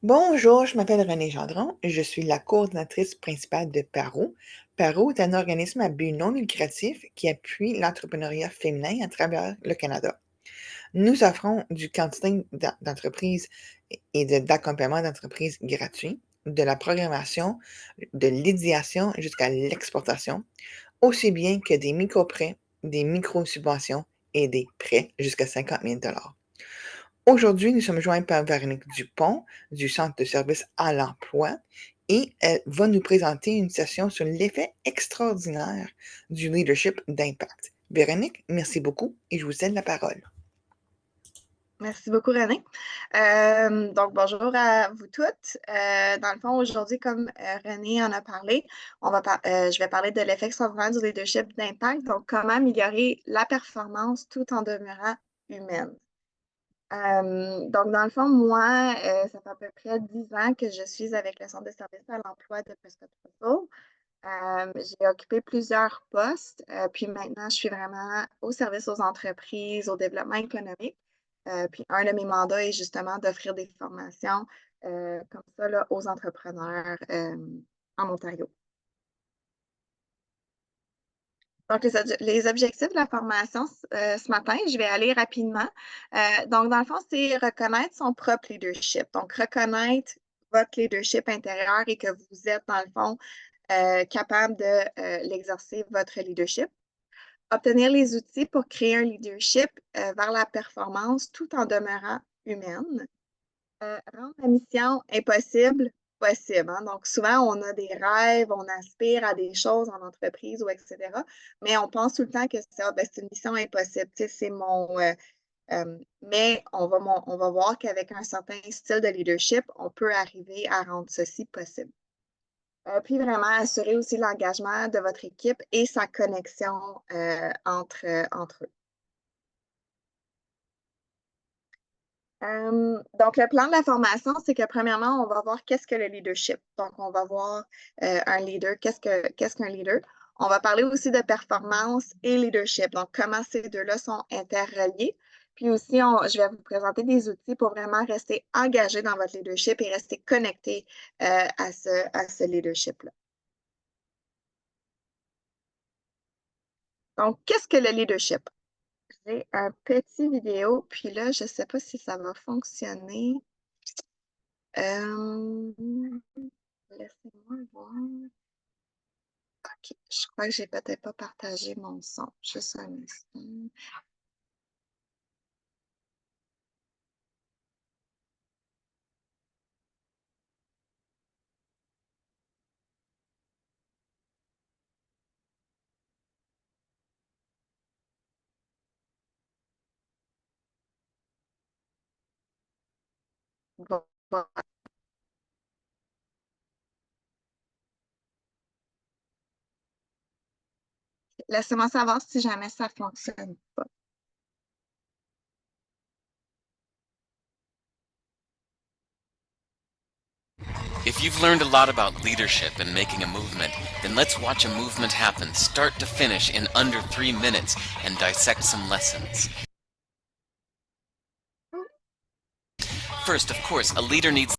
Bonjour, je m'appelle Renée Gendron, je suis la coordinatrice principale de PARO. PARO est un organisme à but non lucratif qui appuie l'entrepreneuriat féminin à travers le Canada. Nous offrons du counseling d'entreprise et d'accompagnement d'entreprise gratuit, de la programmation, de l'idéation jusqu'à l'exportation, aussi bien que des micro-prêts, des micro-subventions et des prêts jusqu'à 50 000. Aujourd'hui, nous sommes joints par Véronique Dupont du Centre de services à l'emploi et elle va nous présenter une session sur l'effet extraordinaire du leadership d'impact. Véronique, merci beaucoup et je vous cède la parole. Merci beaucoup, René. Donc, bonjour à vous toutes. Dans le fond, aujourd'hui, comme René en a parlé, je vais parler de l'effet extraordinaire du leadership d'impact. Donc, comment améliorer la performance tout en demeurant humaine. Donc, dans le fond, moi, ça fait à peu près 10 ans que je suis avec le Centre de services à l'emploi de Prescott Russell. J'ai occupé plusieurs postes, puis maintenant, je suis vraiment au service aux entreprises, au développement économique. Puis un de mes mandats est justement d'offrir des formations comme ça là, aux entrepreneurs en Ontario. Donc, les objectifs de la formation ce matin, je vais aller rapidement. Donc, dans le fond, c'est reconnaître son propre leadership. Donc, reconnaître votre leadership intérieur et que vous êtes, dans le fond, capable de l'exercer, votre leadership. Obtenir les outils pour créer un leadership vers la performance tout en demeurant humaine. Rendre la mission impossible possible. Hein? Donc, souvent, on a des rêves, on aspire à des choses en entreprise ou etc. Mais on pense tout le temps que c'est une mission impossible. Tu sais, c'est mais on va voir qu'avec un certain style de leadership, on peut arriver à rendre ceci possible. Puis vraiment assurer aussi l'engagement de votre équipe et sa connexion entre eux. Donc, le plan de la formation, c'est que premièrement, on va voir qu'est-ce que le leadership. Donc, on va voir un leader, qu'est-ce qu'un leader. On va parler aussi de performance et leadership. Donc, comment ces deux-là sont interreliés. Puis aussi, je vais vous présenter des outils pour vraiment rester engagé dans votre leadership et rester connecté à ce leadership-là. Donc, qu'est-ce que le leadership? J'ai un petit vidéo, puis là, je ne sais pas si ça va fonctionner. Laissez-moi voir. OK, je crois que j'ai peut-être pas partagé mon son. Juste un instant. Bon, bon. Laissez-moi savoir si jamais ça ne fonctionne pas. If you've learned a lot about leadership and making a movement, then let's watch a movement happen start to finish in under 3 minutes and dissect some lessons. First, of course, a leader needs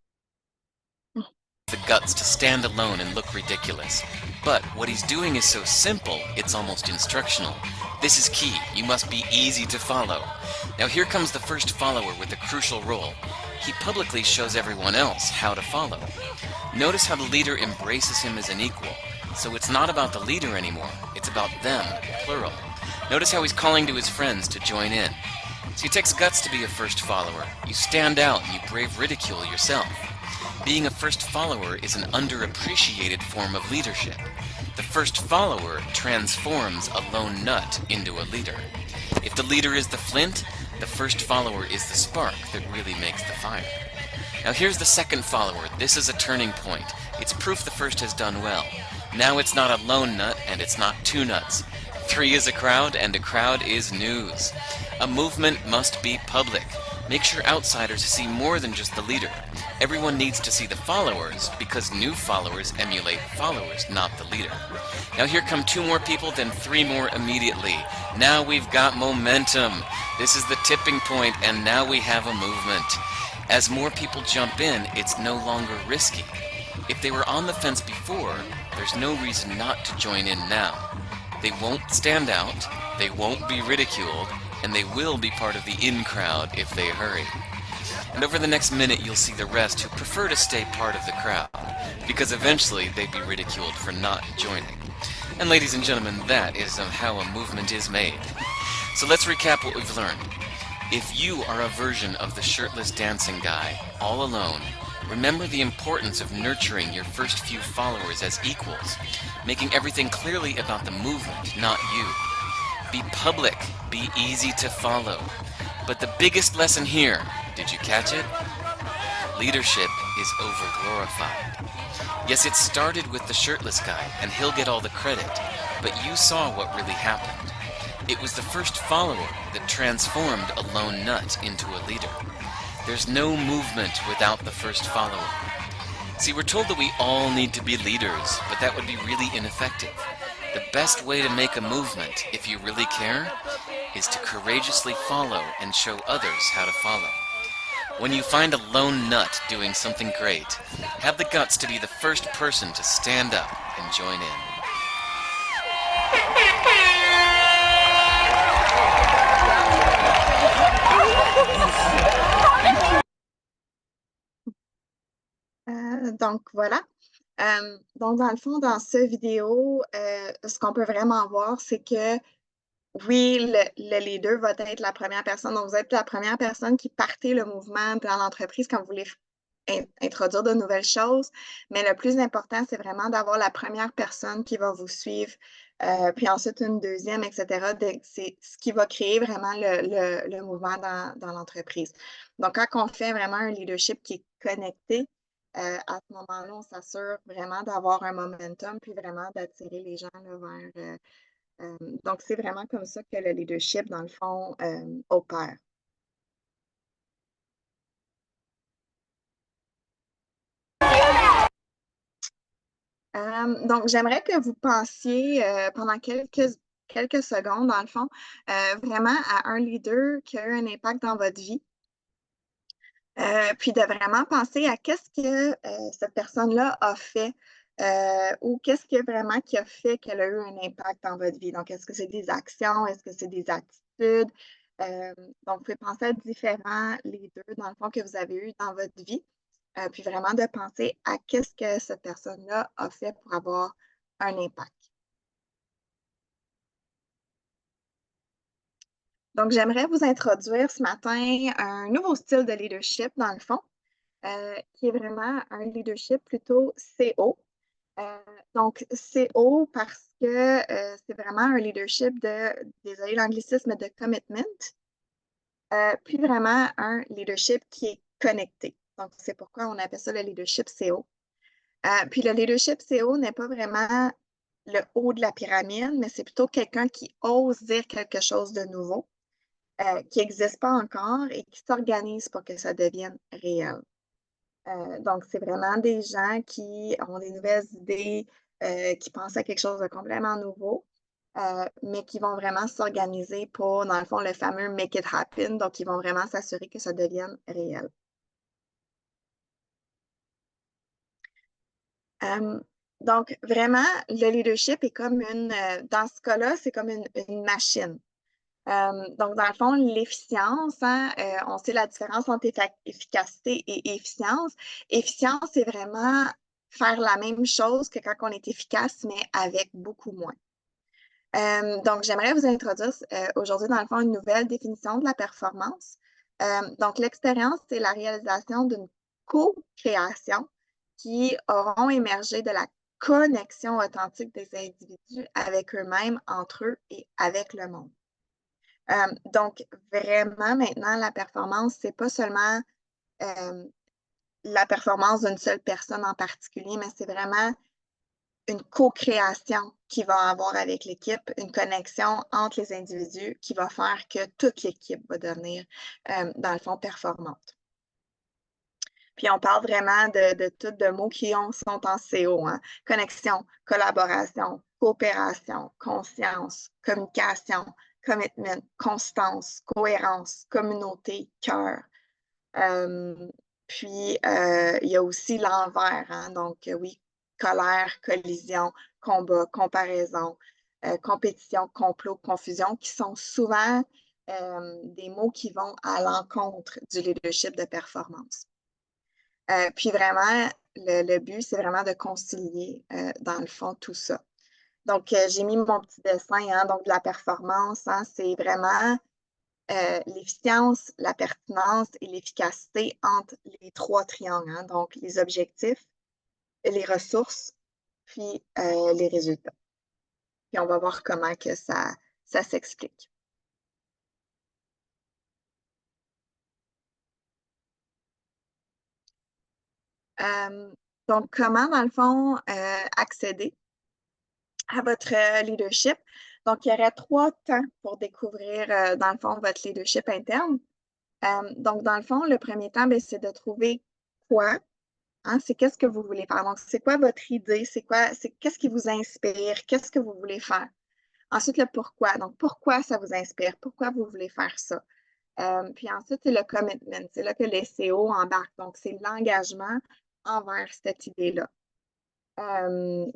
the guts to stand alone and look ridiculous. But what he's doing is so simple, it's almost instructional. This is key. You must be easy to follow. Now here comes the first follower with a crucial role. He publicly shows everyone else how to follow. Notice how the leader embraces him as an equal. So it's not about the leader anymore, it's about them, plural. Notice how he's calling to his friends to join in. So it takes guts to be a first follower. You stand out and you brave ridicule yourself. Being a first follower is an underappreciated form of leadership. The first follower transforms a lone nut into a leader. If the leader is the flint, the first follower is the spark that really makes the fire. Now here's the second follower. This is a turning point. It's proof the first has done well. Now it's not a lone nut and it's not two nuts. 3 is a crowd and a crowd is news. A movement must be public. Make sure outsiders see more than just the leader. Everyone needs to see the followers because new followers emulate followers, not the leader. Now here come 2 more people, then 3 more immediately. Now we've got momentum. This is the tipping point, and now we have a movement. As more people jump in, it's no longer risky. If they were on the fence before, there's no reason not to join in now. They won't stand out, they won't be ridiculed, and they will be part of the in crowd if they hurry. And over the next minute you'll see the rest who prefer to stay part of the crowd, because eventually they'd be ridiculed for not joining. And ladies and gentlemen, that is how a movement is made. So let's recap what we've learned. If you are a version of the shirtless dancing guy, all alone, remember the importance of nurturing your first few followers as equals, making everything clearly about the movement, not you. Be public, be easy to follow. But the biggest lesson here, did you catch it? Leadership is overglorified. Yes, it started with the shirtless guy, and he'll get all the credit, but you saw what really happened. It was the first follower that transformed a lone nut into a leader. There's no movement without the first follower. See, we're told that we all need to be leaders, but that would be really ineffective. The best way to make a movement, if you really care, is to courageously follow and show others how to follow. When you find a lone nut doing something great, have the guts to be the first person to stand up and join in. Donc voilà. Donc dans le fond, dans cette vidéo, ce qu'on peut vraiment voir, c'est que oui, le leader va être la première personne. Donc vous êtes la première personne qui partez le mouvement dans l'entreprise quand vous voulez introduire de nouvelles choses. Mais le plus important, c'est vraiment d'avoir la première personne qui va vous suivre, puis ensuite une deuxième, etc. C'est ce qui va créer vraiment le mouvement dans l'entreprise. Donc, quand on fait vraiment un leadership qui est connecté, à ce moment-là, on s'assure vraiment d'avoir un momentum, puis vraiment d'attirer les gens là, vers... donc, c'est vraiment comme ça que le leadership, dans le fond, opère. Donc, j'aimerais que vous pensiez pendant quelques secondes, dans le fond, vraiment à un leader qui a eu un impact dans votre vie. Puis de vraiment penser à qu'est-ce que cette personne-là a fait ou qu'est-ce que vraiment qui a fait qu'elle a eu un impact dans votre vie. Donc, est-ce que c'est des actions? Est-ce que c'est des attitudes? Donc, vous pouvez penser à différents leaders, dans le fond, que vous avez eu dans votre vie. Puis vraiment de penser à qu'est-ce que cette personne-là a fait pour avoir un impact. Donc, j'aimerais vous introduire ce matin un nouveau style de leadership, dans le fond, qui est vraiment un leadership plutôt CO. Donc, CO parce que c'est vraiment un leadership désolé l'anglicisme, de commitment, puis vraiment un leadership qui est connecté. Donc, c'est pourquoi on appelle ça le leadership CO. Puis le leadership CO n'est pas vraiment le haut de la pyramide, mais c'est plutôt quelqu'un qui ose dire quelque chose de nouveau, qui n'existe pas encore et qui s'organise pour que ça devienne réel. Donc, c'est vraiment des gens qui ont des nouvelles idées, qui pensent à quelque chose de complètement nouveau, mais qui vont vraiment s'organiser pour, dans le fond, le fameux make it happen. Donc, ils vont vraiment s'assurer que ça devienne réel. Donc, vraiment, le leadership est comme dans ce cas-là, c'est comme une machine. Donc, dans le fond, l'efficience, hein, on sait la différence entre efficacité et efficience. Efficience, c'est vraiment faire la même chose que quand on est efficace, mais avec beaucoup moins. Donc, j'aimerais vous introduire aujourd'hui, dans le fond, une nouvelle définition de la performance. Donc, l'expérience, c'est la réalisation d'une co-création qui auront émergé de la connexion authentique des individus avec eux-mêmes, entre eux et avec le monde. Donc, vraiment, maintenant, la performance, c'est pas seulement la performance d'une seule personne en particulier, mais c'est vraiment une co-création qu'il va avoir avec l'équipe, une connexion entre les individus qui va faire que toute l'équipe va devenir, dans le fond, performante. Puis on parle vraiment de mots qui sont en CO, hein? Connexion, collaboration, coopération, conscience, communication, commitment, constance, cohérence, communauté, cœur. Puis, il y a aussi l'envers, hein, donc oui, colère, collision, combat, comparaison, compétition, complot, confusion, qui sont souvent des mots qui vont à l'encontre du leadership de performance. Puis vraiment, le but, c'est vraiment de concilier, dans le fond, tout ça. Donc, j'ai mis mon petit dessin, hein, donc de la performance, hein, c'est vraiment l'efficience, la pertinence et l'efficacité entre les trois triangles, hein, donc les objectifs, les ressources, puis les résultats. Puis on va voir comment que ça s'explique. Donc, comment, dans le fond, accéder à votre leadership? Donc, il y aurait 3 temps pour découvrir, dans le fond, votre leadership interne. Donc, dans le fond, le premier temps, c'est de trouver quoi. Hein, c'est qu'est-ce que vous voulez faire. Donc, c'est quoi votre idée? Qu'est-ce qui vous inspire? Qu'est-ce que vous voulez faire? Ensuite, le pourquoi. Donc, pourquoi ça vous inspire? Pourquoi vous voulez faire ça? Puis ensuite, c'est le commitment. C'est là que les CO embarquent. Donc, c'est l'engagement envers cette idée-là.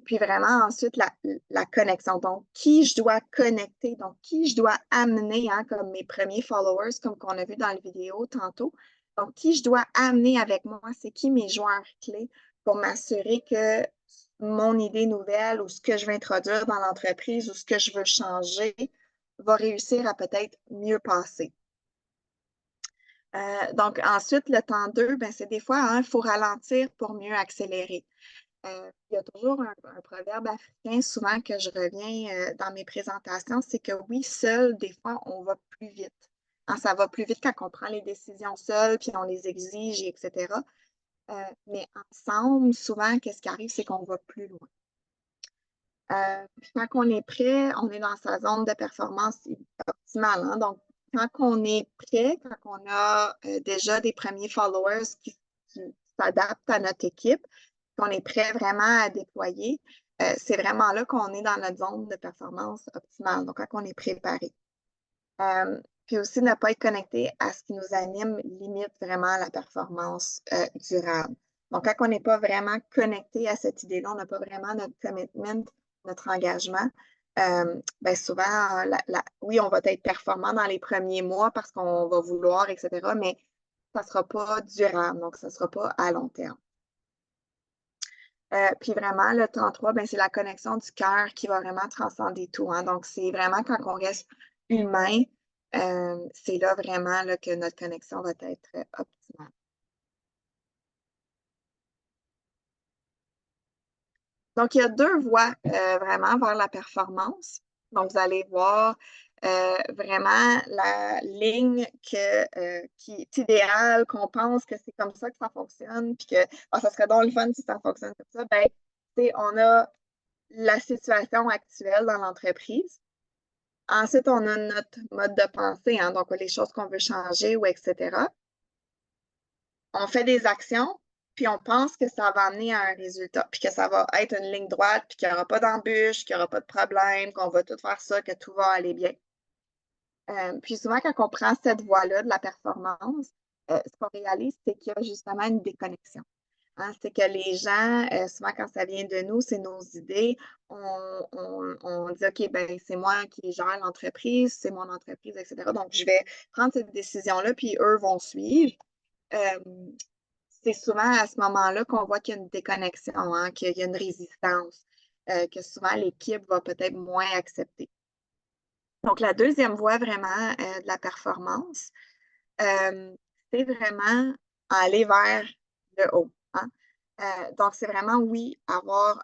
Puis vraiment, ensuite, la connexion. Donc, qui je dois connecter, donc qui je dois amener, hein, comme mes premiers followers, comme qu'on a vu dans la vidéo tantôt. Donc, qui je dois amener avec moi, c'est qui mes joueurs clés pour m'assurer que mon idée nouvelle ou ce que je veux introduire dans l'entreprise ou ce que je veux changer va réussir à peut-être mieux passer. Donc, ensuite, le temps 2, c'est des fois, il faut ralentir pour mieux accélérer. Il y a toujours un proverbe africain, souvent que je reviens dans mes présentations, c'est que oui, seul, des fois, on va plus vite. Hein, ça va plus vite quand on prend les décisions seul, puis on les exige, etc. Mais ensemble, souvent, qu'est-ce qui arrive, c'est qu'on va plus loin. Puis quand on est prêt, on est dans sa zone de performance optimale. Hein? Donc, quand on est prêt, quand on a déjà des premiers followers qui s'adaptent à notre équipe, qu'on est prêt vraiment à déployer, c'est vraiment là qu'on est dans notre zone de performance optimale, donc quand on est préparé. Puis aussi, ne pas être connecté à ce qui nous anime limite vraiment la performance durable. Donc, quand on n'est pas vraiment connecté à cette idée-là, on n'a pas vraiment notre commitment, notre engagement, souvent, oui, on va être performant dans les premiers mois parce qu'on va vouloir, etc., mais ça ne sera pas durable, donc ça ne sera pas à long terme. Puis vraiment, le temps 3, c'est la connexion du cœur qui va vraiment transcender tout. Hein. Donc, c'est vraiment quand on reste humain, c'est là vraiment là, que notre connexion va être optimale. Donc, il y a 2 voies vraiment vers la performance. Donc, vous allez voir vraiment la ligne qui est idéale, qu'on pense que c'est comme ça que ça fonctionne, puis que ça serait donc le fun si ça fonctionne comme ça. On a la situation actuelle dans l'entreprise. Ensuite, on a notre mode de pensée, hein, donc les choses qu'on veut changer ou etc. On fait des actions, puis on pense que ça va amener à un résultat, puis que ça va être une ligne droite, puis qu'il n'y aura pas d'embûche, qu'il n'y aura pas de problème, qu'on va tout faire ça, que tout va aller bien. Puis souvent, quand on prend cette voie-là de la performance, ce qu'on réalise, c'est qu'il y a justement une déconnexion. Hein, c'est que les gens, souvent quand ça vient de nous, c'est nos idées, on dit, OK, c'est moi qui gère l'entreprise, c'est mon entreprise, etc. Donc, je vais prendre cette décision-là, puis eux vont suivre. C'est souvent à ce moment-là qu'on voit qu'il y a une déconnexion, hein, qu'il y a une résistance, que souvent l'équipe va peut-être moins accepter. Donc, la deuxième voie vraiment de la performance, c'est vraiment aller vers le haut. Hein? Donc, c'est vraiment, oui, avoir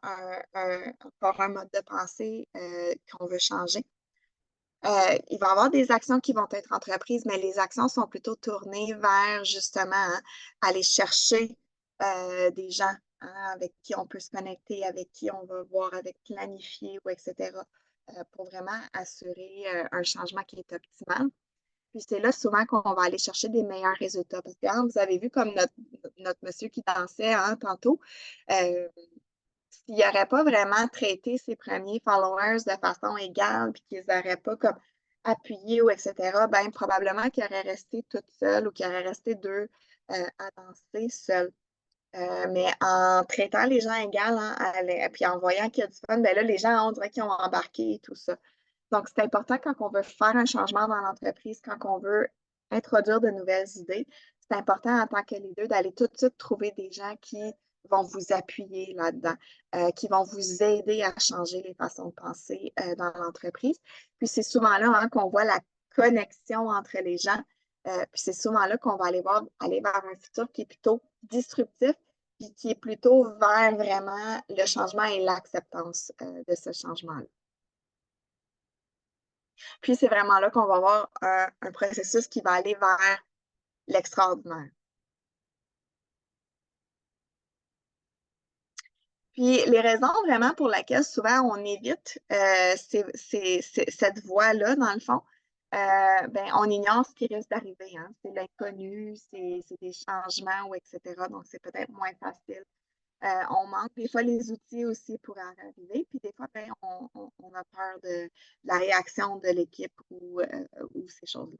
encore un mode de pensée qu'on veut changer. Il va y avoir des actions qui vont être entreprises, mais les actions sont plutôt tournées vers, justement, hein, aller chercher des gens hein, avec qui on peut se connecter, avec qui on va voir, avec planifier, ou etc., pour vraiment assurer un changement qui est optimal. Puis c'est là souvent qu'on va aller chercher des meilleurs résultats. Parce que hein, vous avez vu comme notre monsieur qui dansait hein, tantôt, s'il n'aurait pas vraiment traité ses premiers followers de façon égale, puis qu'ils n'auraient pas comme appuyé ou etc., probablement qu'il aurait resté toute seule ou qu'il aurait resté 2 avancer seul. Mais en traitant les gens égales, puis en voyant qu'il y a du fun, ben là, les gens, on dirait qu'ils ont embarqué et tout ça. Donc, c'est important quand on veut faire un changement dans l'entreprise, quand on veut introduire de nouvelles idées, c'est important en tant que leader d'aller tout de suite trouver des gens qui vont vous appuyer là-dedans, qui vont vous aider à changer les façons de penser dans l'entreprise. Puis c'est souvent là qu'on voit la connexion entre les gens. Puis c'est souvent là qu'on va aller vers un futur qui est plutôt disruptif, puis qui est plutôt vers vraiment le changement et l'acceptance de ce changement-là. Puis c'est vraiment là qu'on va avoir un processus qui va aller vers l'extraordinaire. Puis les raisons vraiment pour lesquelles souvent on évite cette voie-là, dans le fond, on ignore ce qui risque d'arriver. Hein. C'est l'inconnu, c'est des changements, ou etc. Donc, c'est peut-être moins facile. On manque des fois les outils aussi pour en arriver. Puis des fois, on a peur de la réaction de l'équipe ou ces choses-là.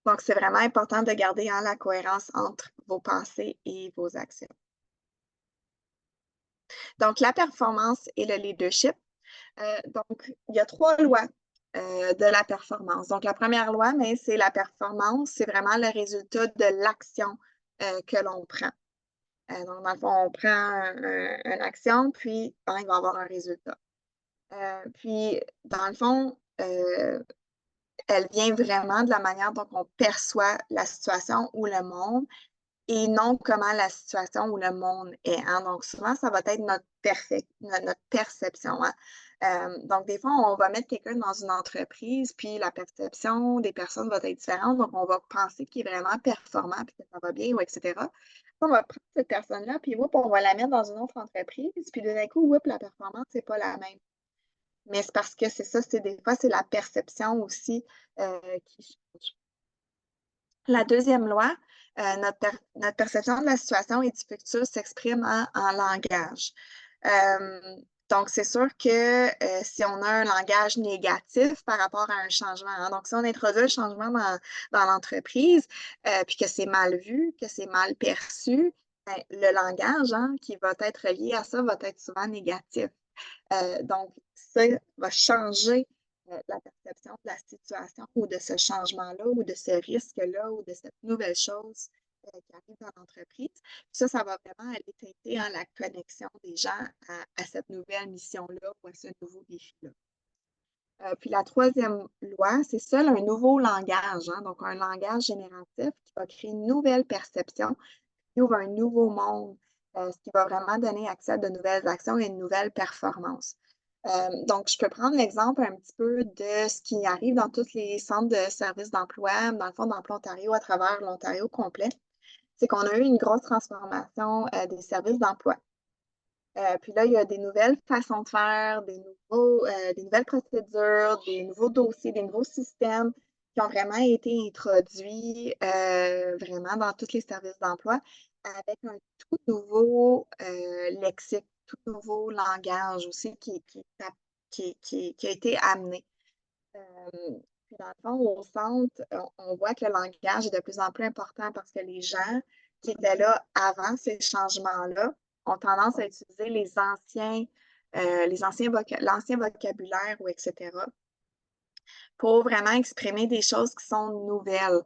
Donc, c'est vraiment important de garder la cohérence entre vos pensées et vos actions. Donc, la performance et le leadership. Donc, il y a 3 lois de la performance. Donc, la première loi, c'est la performance, c'est vraiment le résultat de l'action que l'on prend. Donc, dans le fond, on prend une action, puis il va y avoir un résultat. Puis, dans le fond, elle vient vraiment de la manière dont on perçoit la situation ou le monde et non comment la situation ou le monde est. Hein? Donc, souvent, ça va être notre perception. Hein? Donc, des fois, on va mettre quelqu'un dans une entreprise, puis la perception des personnes va être différente. Donc, on va penser qu'il est vraiment performant, puis que ça va bien, ou etc. On va prendre cette personne-là, puis on va la mettre dans une autre entreprise, puis d'un coup, la performance, c'est pas la même. Mais c'est parce que c'est ça, des fois, c'est la perception aussi qui change. La deuxième loi, notre perception de la situation et du futur s'exprime en langage. Donc, c'est sûr que si on a un langage négatif par rapport à un changement, hein, donc si on introduit un changement dans l'entreprise, puis que c'est mal vu, que c'est mal perçu, le langage qui va être lié à ça va être souvent négatif. Donc, ça va changer la perception de la situation ou de ce changement-là ou de ce risque-là ou de cette nouvelle chose qui arrive dans l'entreprise. Ça va vraiment aller teinter la connexion des gens à cette nouvelle mission-là ou à ce nouveau défi-là. Puis la troisième loi, c'est seul un nouveau langage, hein, donc un langage génératif qui va créer une nouvelle perception, qui ouvre un nouveau monde, ce qui va vraiment donner accès à de nouvelles actions et une nouvelle performance. Donc, je peux prendre l'exemple un petit peu de ce qui arrive dans tous les centres de services d'emploi, dans le fond d'Emploi Ontario, à travers l'Ontario complet. C'est qu'on a eu une grosse transformation des services d'emploi. Puis là, il y a des nouvelles façons de faire, des nouvelles procédures, des nouveaux dossiers, des nouveaux systèmes qui ont vraiment été introduits vraiment dans tous les services d'emploi avec un tout nouveau lexique, tout nouveau langage aussi qui a été amené. Puis dans le fond, au centre, on voit que le langage est de plus en plus important parce que les gens qui étaient là avant ces changements-là ont tendance à utiliser l'ancien vocabulaire ou etc. pour vraiment exprimer des choses qui sont nouvelles.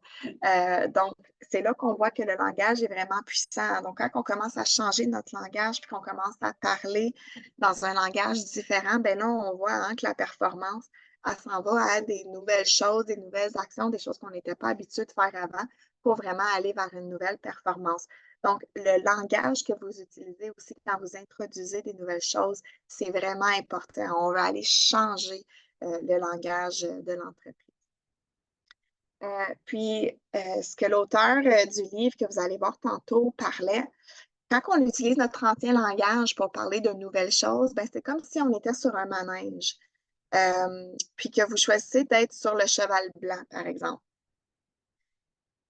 Donc, c'est là qu'on voit que le langage est vraiment puissant. Donc, quand on commence à changer notre langage puis qu'on commence à parler dans un langage différent, là, on voit que la performance, elle s'en va à des nouvelles choses, des nouvelles actions, des choses qu'on n'était pas habitué de faire avant pour vraiment aller vers une nouvelle performance. Donc, le langage que vous utilisez aussi quand vous introduisez des nouvelles choses, c'est vraiment important. On va aller changer le langage de l'entreprise. Puis, ce que l'auteur du livre que vous allez voir tantôt parlait, quand on utilise notre ancien langage pour parler de nouvelles choses, c'est comme si on était sur un manège. Puis que vous choisissez d'être sur le cheval blanc, par exemple.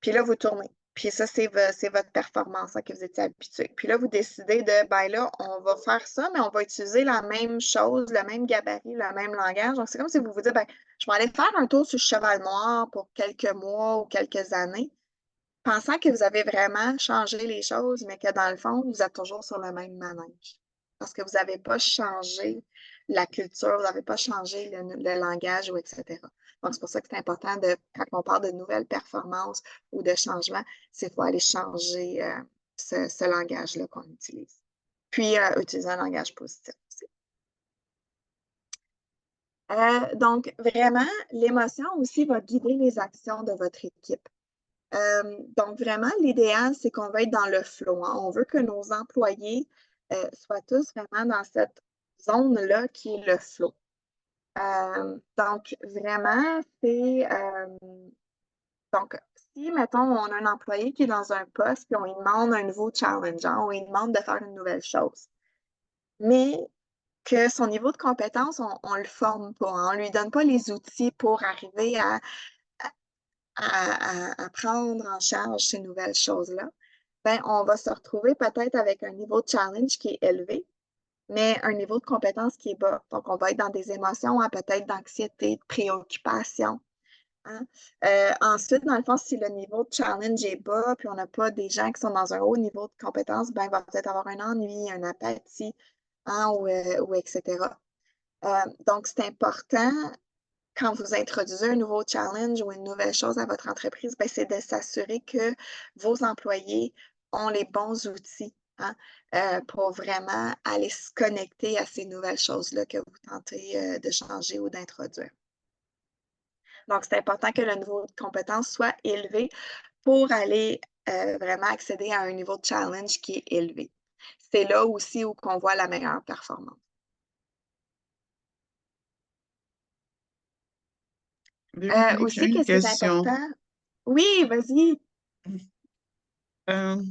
Puis là, vous tournez. Puis ça, c'est votre performance que vous étiez habitué. Puis là, vous décidez de, ben là, on va faire ça, mais on va utiliser la même chose, le même gabarit, le même langage. Donc, c'est comme si vous vous dites, ben, je vais aller faire un tour sur le cheval noir pour quelques mois ou quelques années, pensant que vous avez vraiment changé les choses, mais que dans le fond, vous êtes toujours sur le même manège. Parce que vous n'avez pas changé la culture, vous n'avez pas changé le langage, ou etc. Donc, c'est pour ça que c'est important quand on parle de nouvelles performances ou de changements, c'est qu'il faut aller changer ce langage-là qu'on utilise. Puis, utiliser un langage positif aussi. Donc, vraiment, l'émotion aussi va guider les actions de votre équipe. Donc, vraiment, l'idéal, c'est qu'on va être dans le flow. On veut que nos employés soient tous vraiment dans cette zone-là qui est le flow. Donc, vraiment, c'est... donc, si, mettons, on a un employé qui est dans un poste et on lui demande un nouveau challenge, on lui demande de faire une nouvelle chose, mais que son niveau de compétence, on ne le forme pas, on ne lui donne pas les outils pour arriver à prendre en charge ces nouvelles choses-là, ben, on va se retrouver peut-être avec un niveau de challenge qui est élevé, mais un niveau de compétence qui est bas. Donc, on va être dans des émotions, peut-être d'anxiété, de préoccupation. Hein. Ensuite, dans le fond, si le niveau de challenge est bas, puis on n'a pas des gens qui sont dans un haut niveau de compétence, ben, il va peut-être avoir un ennui, une apathie, hein, ou etc. Donc, c'est important quand vous introduisez un nouveau challenge ou une nouvelle chose à votre entreprise, ben, c'est de s'assurer que vos employés ont les bons outils, hein, pour vraiment aller se connecter à ces nouvelles choses-là que vous tentez de changer ou d'introduire. Donc, c'est important que le niveau de compétence soit élevé pour aller vraiment accéder à un niveau de challenge qui est élevé. C'est là aussi où on voit la meilleure performance. Véronique, j'ai Aussi, une qu'est-ce qui est question. important? Oui, vas-y. Euh,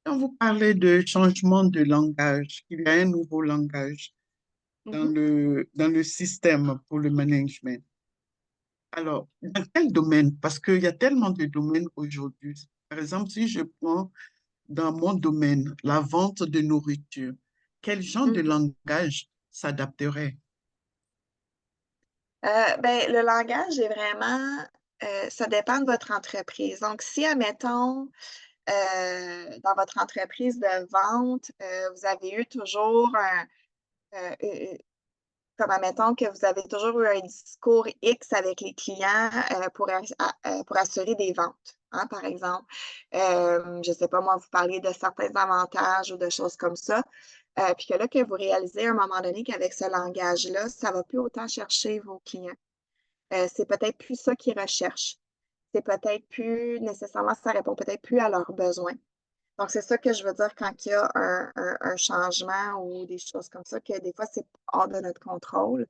Quand vous parlez de changement de langage, il y a un nouveau langage Mhm. dans le système pour le management. Alors, dans quel domaine? Parce qu'il y a tellement de domaines aujourd'hui. Par exemple, si je prends dans mon domaine la vente de nourriture, quel genre de Mhm. langage s'adapterait? Ben, le langage est vraiment, ça dépend de votre entreprise. Donc, si, admettons, dans votre entreprise de vente, vous avez eu toujours comme admettons que vous avez toujours eu un discours X avec les clients pour assurer des ventes, hein, par exemple. Je ne sais pas, moi, vous parliez de certains avantages ou de choses comme ça. Puis que là, que vous réalisez à un moment donné qu'avec ce langage-là, ça ne va plus autant chercher vos clients. C'est peut-être plus ça qu'ils recherchent. C'est peut-être plus nécessairement, ça répond peut-être plus à leurs besoins. Donc, c'est ça que je veux dire quand il y a un changement ou des choses comme ça, que des fois, c'est hors de notre contrôle.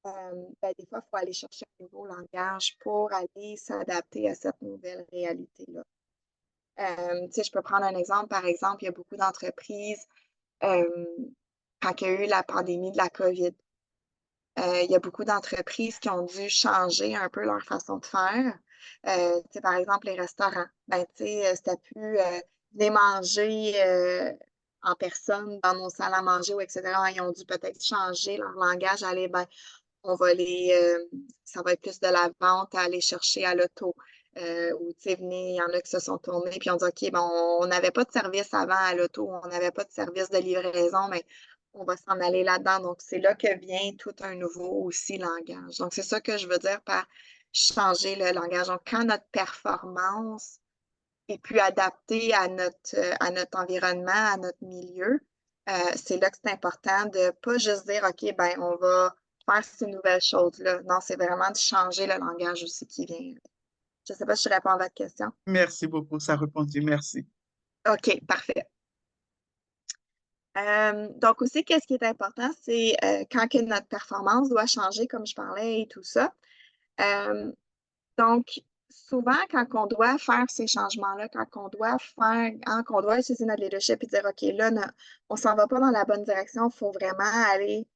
Ben, des fois, il faut aller chercher un nouveau langage pour aller s'adapter à cette nouvelle réalité-là. Tu sais, je peux prendre un exemple. Par exemple, il y a beaucoup d'entreprises, euh, quand il y a eu la pandémie de la COVID, il y a beaucoup d'entreprises qui ont dû changer un peu leur façon de faire. Tu sais, par exemple, les restaurants, ben, tu sais, c'était plus les manger en personne dans nos salles à manger ou etc. Ils ont dû peut-être changer leur langage, aller, ben, on va ça va être plus de la vente à aller chercher à l'auto. Ou, tu sais, venez, il y en a qui se sont tournés, puis on dit, OK, ben, on n'avait pas de service avant à l'auto, on n'avait pas de service de livraison, mais on va s'en aller là-dedans. Donc, c'est là que vient tout un nouveau aussi langage. Donc, c'est ça que je veux dire par changer le langage. Donc, quand notre performance est plus adaptée à notre environnement, à notre milieu, c'est là que c'est important de ne pas juste dire, OK, ben, on va faire ces nouvelles choses-là. Non, c'est vraiment de changer le langage aussi qui vient. Je ne sais pas si je réponds à votre question. Merci beaucoup, ça a répondu, merci. OK, parfait. Donc aussi, qu'est-ce qui est important, c'est quand que notre performance doit changer, comme je parlais et tout ça. Donc, souvent, quand on doit faire ces changements-là, quand on doit faire, hein, qu'on doit utiliser notre leadership et dire, OK, là, on s'en va pas dans la bonne direction, il faut vraiment aller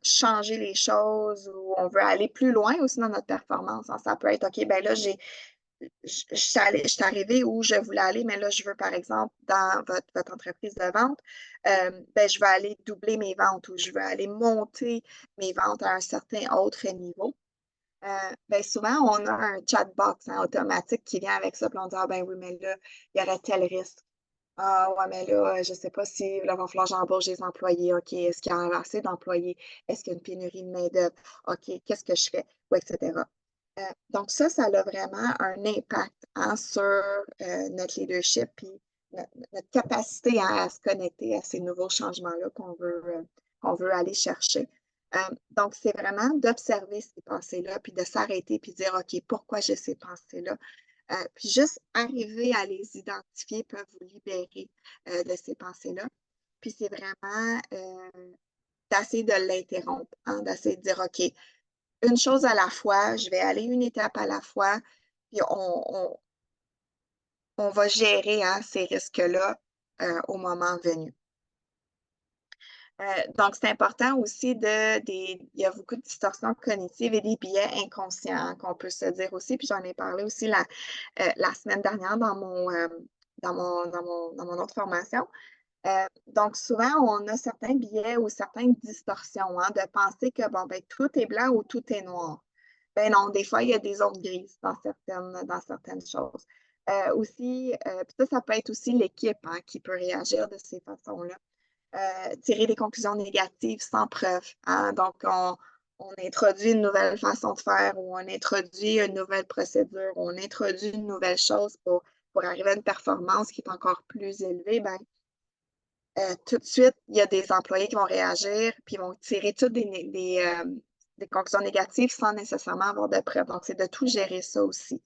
changer les choses ou on veut aller plus loin aussi dans notre performance. Hein. Ça peut être, OK, ben là, je suis arrivée où je voulais aller, mais là, je veux, par exemple, dans votre entreprise de vente, ben, je veux aller doubler mes ventes ou je veux aller monter mes ventes à un certain autre niveau. Ben souvent, on a un chatbox automatique qui vient avec ça, puis on dit, ah ben oui, mais là, il y aurait tel risque. Ah ouais, mais là, je ne sais pas si là, va falloir que j'embauche des employés. OK, est-ce qu'il y a assez d'employés? Est-ce qu'il y a une pénurie de main-d'œuvre? OK, qu'est-ce que je fais? Ou etc. Donc ça a vraiment un impact sur notre leadership et notre capacité à se connecter à ces nouveaux changements-là qu'on veut aller chercher. Donc, c'est vraiment d'observer ces pensées-là, puis de s'arrêter, puis de dire, OK, pourquoi j'ai ces pensées-là? Puis juste arriver à les identifier peut vous libérer de ces pensées-là. Puis c'est vraiment d'essayer de l'interrompre, hein, d'essayer de dire, OK, une chose à la fois, je vais aller une étape à la fois, puis on va gérer hein, ces risques-là au moment venu. Donc, c'est important aussi il y a beaucoup de distorsions cognitives et des biais inconscients hein, qu'on peut se dire aussi. Puis j'en ai parlé aussi la semaine dernière dans mon autre formation. Donc, souvent, on a certains biais ou certaines distorsions hein, de penser que bon, ben, tout est blanc ou tout est noir. Ben non, des fois, il y a des zones grises dans certaines choses. Aussi, puis ça peut être aussi l'équipe hein, qui peut réagir de ces façons-là. Tirer des conclusions négatives sans preuve. Hein? Donc, on introduit une nouvelle façon de faire ou on introduit une nouvelle procédure, ou on introduit une nouvelle chose pour arriver à une performance qui est encore plus élevée. Ben, tout de suite, il y a des employés qui vont réagir puis ils vont tirer toutes des conclusions négatives sans nécessairement avoir de preuves. Donc, c'est de tout gérer ça aussi.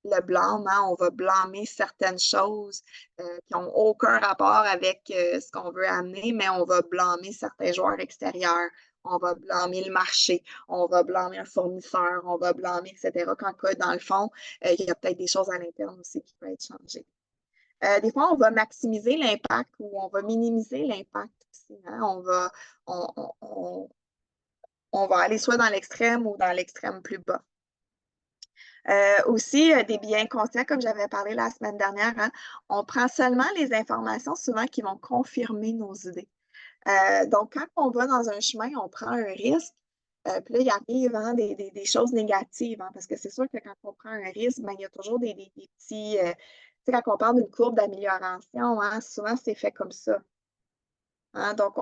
Le blâme, hein, on va blâmer certaines choses qui n'ont aucun rapport avec ce qu'on veut amener, mais on va blâmer certains joueurs extérieurs, on va blâmer le marché, on va blâmer un fournisseur, on va blâmer, etc. Quand dans le fond, il y a peut-être des choses à l'interne aussi qui peuvent être changées. Des fois, on va maximiser l'impact ou on va minimiser l'impact aussi. Hein? On va aller soit dans l'extrême ou dans l'extrême plus bas. Aussi, des biais inconscients, comme j'avais parlé la semaine dernière, hein, on prend seulement les informations souvent qui vont confirmer nos idées. Donc, quand on va dans un chemin, on prend un risque, puis là, il arrive hein, des choses négatives, hein, parce que c'est sûr que quand on prend un risque, ben, il y a toujours des petits. Tu sais, quand on parle d'une courbe d'amélioration, hein, souvent c'est fait comme ça. Hein, donc,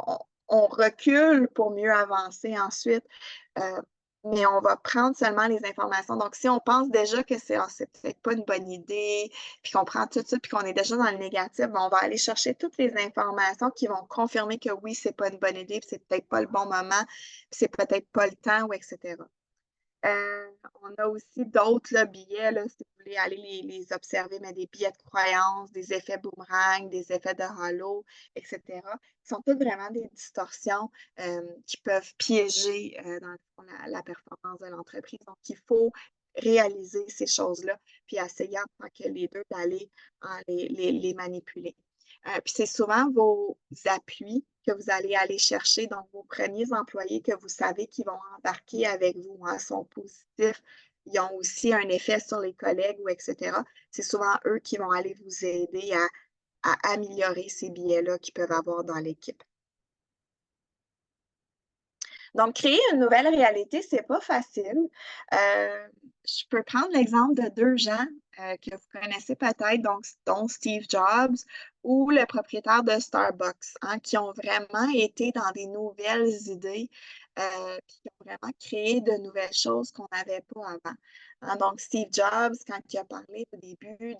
on recule pour mieux avancer ensuite. Mais on va prendre seulement les informations. Donc, si on pense déjà que c'est peut-être pas une bonne idée, puis qu'on prend tout ça, puis qu'on est déjà dans le négatif, ben, on va aller chercher toutes les informations qui vont confirmer que oui, c'est pas une bonne idée, puis c'est peut-être pas le bon moment, puis c'est peut-être pas le temps, ou etc. On a aussi d'autres billets, là, si vous voulez aller les observer, mais des billets de croyance, des effets boomerang, des effets de halo, etc. Qui sont tous vraiment des distorsions qui peuvent piéger dans le fond, la performance de l'entreprise. Donc, il faut réaliser ces choses-là, puis essayer en tant que leader d'aller les manipuler. Puis c'est souvent vos appuis que vous allez aller chercher, donc vos premiers employés que vous savez qui vont embarquer avec vous hein, sont positifs. Ils ont aussi un effet sur les collègues ou etc. C'est souvent eux qui vont aller vous aider à améliorer ces biais-là qu'ils peuvent avoir dans l'équipe. Donc, créer une nouvelle réalité, c'est pas facile. Je peux prendre l'exemple de deux gens que vous connaissez peut-être, dont Steve Jobs ou le propriétaire de Starbucks, hein, qui ont vraiment été dans des nouvelles idées, qui ont vraiment créé de nouvelles choses qu'on n'avait pas avant. Hein, donc, Steve Jobs, quand il a parlé au début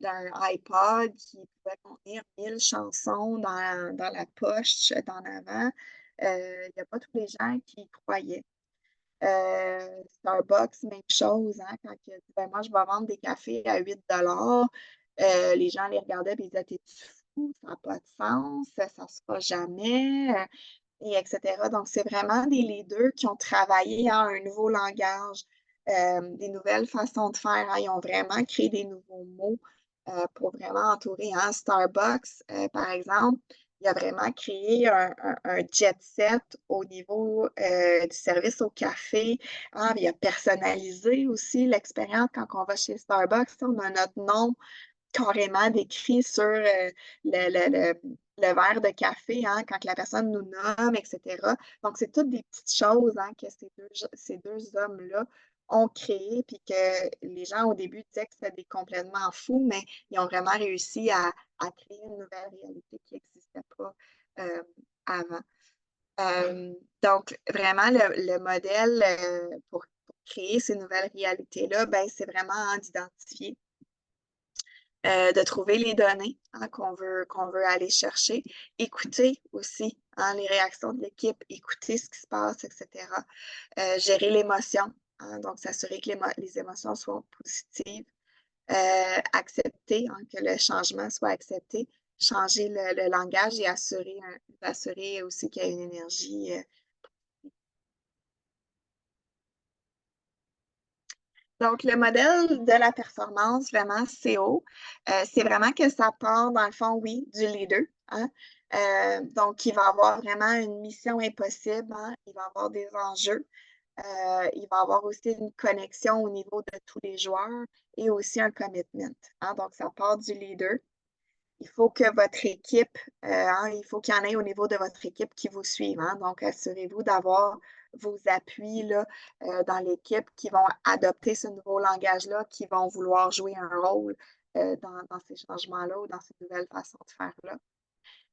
d'un iPod qui pouvait contenir 1000 chansons dans la poche d'en avant, il n'y a pas tous les gens qui y croyaient. Starbucks, même chose, hein, quand il a dit ben, moi, je vais vendre des cafés à 8 les gens les regardaient et ils disaient t'es-tu fou, ça n'a pas de sens, ça ne se fera jamais, et etc. Donc, c'est vraiment des leaders qui ont travaillé à un nouveau langage, des nouvelles façons de faire. Hein, ils ont vraiment créé des nouveaux mots pour vraiment entourer. Hein, Starbucks, par exemple, il a vraiment créé un jet set au niveau du service au café. Hein, il a personnalisé aussi l'expérience quand on va chez Starbucks. On a notre nom carrément décrit sur le verre de café, hein, quand la personne nous nomme, etc. Donc, c'est toutes des petites choses hein, que ces deux hommes-là ont créées, puis que les gens au début disaient que c'était complètement fou, mais ils ont vraiment réussi à créer une nouvelle réalité qui n'existait pas avant. Donc, vraiment, le modèle pour créer ces nouvelles réalités-là, ben, c'est vraiment hein, d'identifier de trouver les données hein, qu'on veut aller chercher, écouter aussi hein, les réactions de l'équipe, écouter ce qui se passe, etc. Gérer l'émotion, hein, donc s'assurer que les émotions soient positives, accepter hein, que le changement soit accepté, changer le langage et assurer aussi qu'il y a une énergie. Donc, le modèle de la performance, vraiment CO, c'est vraiment que ça part, dans le fond, oui, du leader. Hein? Donc, il va avoir vraiment une mission impossible, hein? Il va avoir des enjeux. Il va avoir aussi une connexion au niveau de tous les joueurs et aussi un commitment. Hein? Donc, ça part du leader. Il faut que votre équipe, hein, il faut qu'il y en ait au niveau de votre équipe qui vous suivent. Hein? Donc, assurez-vous d'avoir vos appuis là, dans l'équipe qui vont adopter ce nouveau langage-là, qui vont vouloir jouer un rôle dans ces changements-là ou dans ces nouvelles façons de faire-là.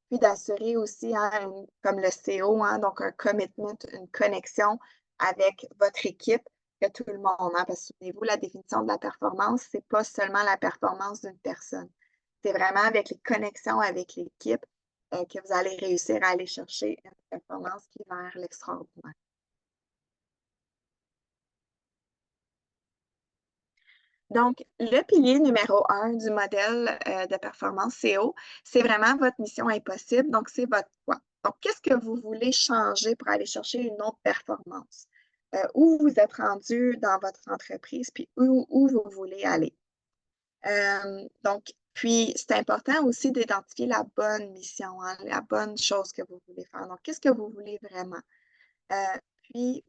Puis d'assurer aussi, hein, comme le CO, hein, donc un commitment, une connexion avec votre équipe, que tout le monde. Hein, parce que souvenez-vous, la définition de la performance, ce n'est pas seulement la performance d'une personne. C'est vraiment avec les connexions avec l'équipe que vous allez réussir à aller chercher une performance qui est vers l'extraordinaire. Donc, le pilier numéro 1 du modèle de performance CO, c'est vraiment votre mission impossible. Donc, c'est votre quoi. Donc, qu'est-ce que vous voulez changer pour aller chercher une autre performance? Où vous êtes rendu dans votre entreprise, puis où vous voulez aller. Donc, puis, c'est important aussi d'identifier la bonne mission, hein, la bonne chose que vous voulez faire. Donc, qu'est-ce que vous voulez vraiment? Puis,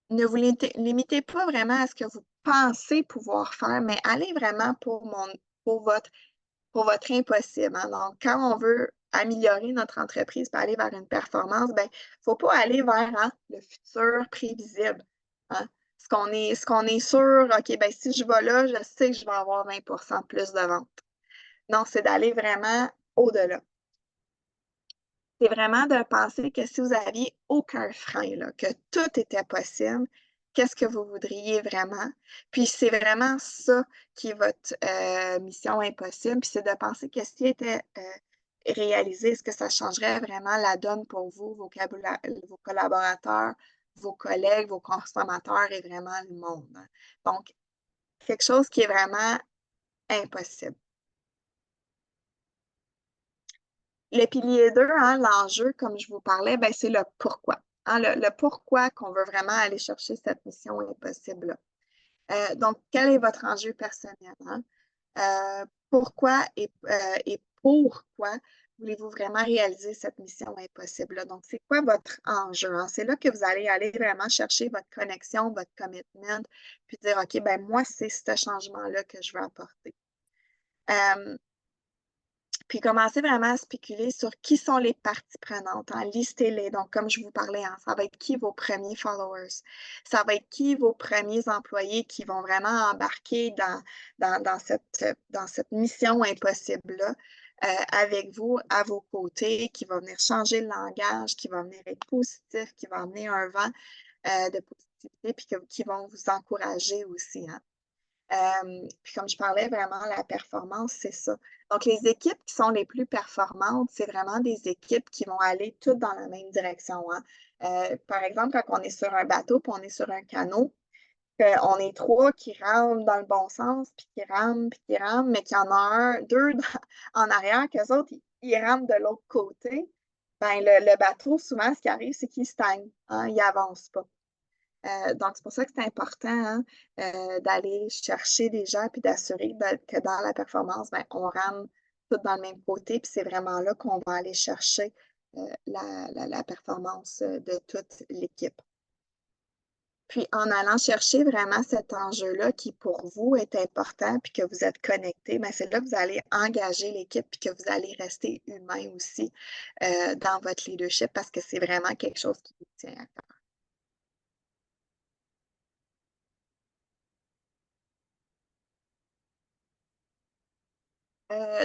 ne vous limitez pas vraiment à ce que vous pensez pouvoir faire, mais allez vraiment pour votre impossible. Hein. Donc, quand on veut améliorer notre entreprise pour aller vers une performance, il ne faut pas aller vers hein, le futur prévisible. Hein. Ce qu'on est sûr, OK, si je vais là, je sais que je vais avoir 20 de plus de ventes. Non, c'est d'aller vraiment au-delà. C'est vraiment de penser que si vous n'aviez aucun frein, là, que tout était possible, qu'est-ce que vous voudriez vraiment? Puis c'est vraiment ça qui est votre mission impossible. Puis c'est de penser que si était réalisé, est-ce que ça changerait vraiment la donne pour vous, vos collaborateurs, vos collègues, vos consommateurs et vraiment le monde? Hein? Donc, quelque chose qui est vraiment impossible. Le pilier 2, hein, l'enjeu, comme je vous parlais, c'est le pourquoi. Hein, le pourquoi qu'on veut vraiment aller chercher cette mission impossible-là. Donc, quel est votre enjeu personnel? Hein? Pourquoi et pourquoi voulez-vous vraiment réaliser cette mission impossible-là? Donc, c'est quoi votre enjeu? Hein? C'est là que vous allez aller vraiment chercher votre connexion, votre commitment, puis dire, OK, moi, c'est ce changement-là que je veux apporter. Puis commencez vraiment à spéculer sur qui sont les parties prenantes. Hein? Listez-les. Donc, comme je vous parlais, hein, ça va être qui vos premiers followers? Ça va être qui vos premiers employés qui vont vraiment embarquer dans cette mission impossible-là avec vous, à vos côtés, qui va venir changer le langage, qui va venir être positif, qui va amener un vent de positivité, puis qui vont vous encourager aussi. Hein? Puis comme je parlais, vraiment, la performance, c'est ça. Donc, les équipes qui sont les plus performantes, c'est vraiment des équipes qui vont aller toutes dans la même direction. Hein. Par exemple, quand on est sur un bateau, puis on est sur un canot, on est trois qui rament dans le bon sens, puis qui rament, mais qu'il y en a deux en arrière, qu'eux autres, ils rament de l'autre côté, le bateau, souvent, ce qui arrive, c'est qu'il stagne. Hein, il n'avance pas. Donc, c'est pour ça que c'est important hein, d'aller chercher des gens puis d'assurer que dans la performance, on rame tout dans le même côté, puis c'est vraiment là qu'on va aller chercher la performance de toute l'équipe. Puis en allant chercher vraiment cet enjeu-là qui pour vous est important, puis que vous êtes connecté, bien, c'est là que vous allez engager l'équipe, puis que vous allez rester humain aussi dans votre leadership parce que c'est vraiment quelque chose qui vous tient à cœur.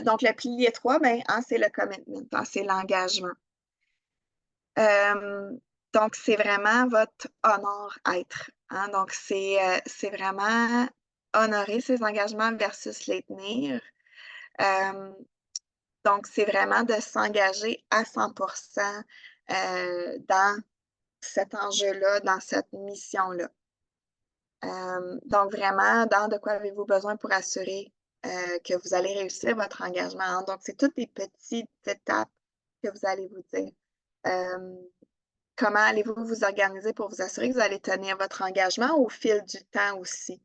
Donc, le pilier 3, ben, c'est le commitment, c'est l'engagement. Donc, c'est vraiment votre honneur-être. Donc, c'est vraiment honorer ses engagements versus les tenir. Donc, c'est vraiment de s'engager à 100% dans cet enjeu-là, dans cette mission-là. Donc, vraiment, dans de quoi avez-vous besoin pour assurer que vous allez réussir votre engagement. Donc, c'est toutes des petites étapes que vous allez vous dire. Comment allez-vous vous organiser pour vous assurer que vous allez tenir votre engagement au fil du temps aussi?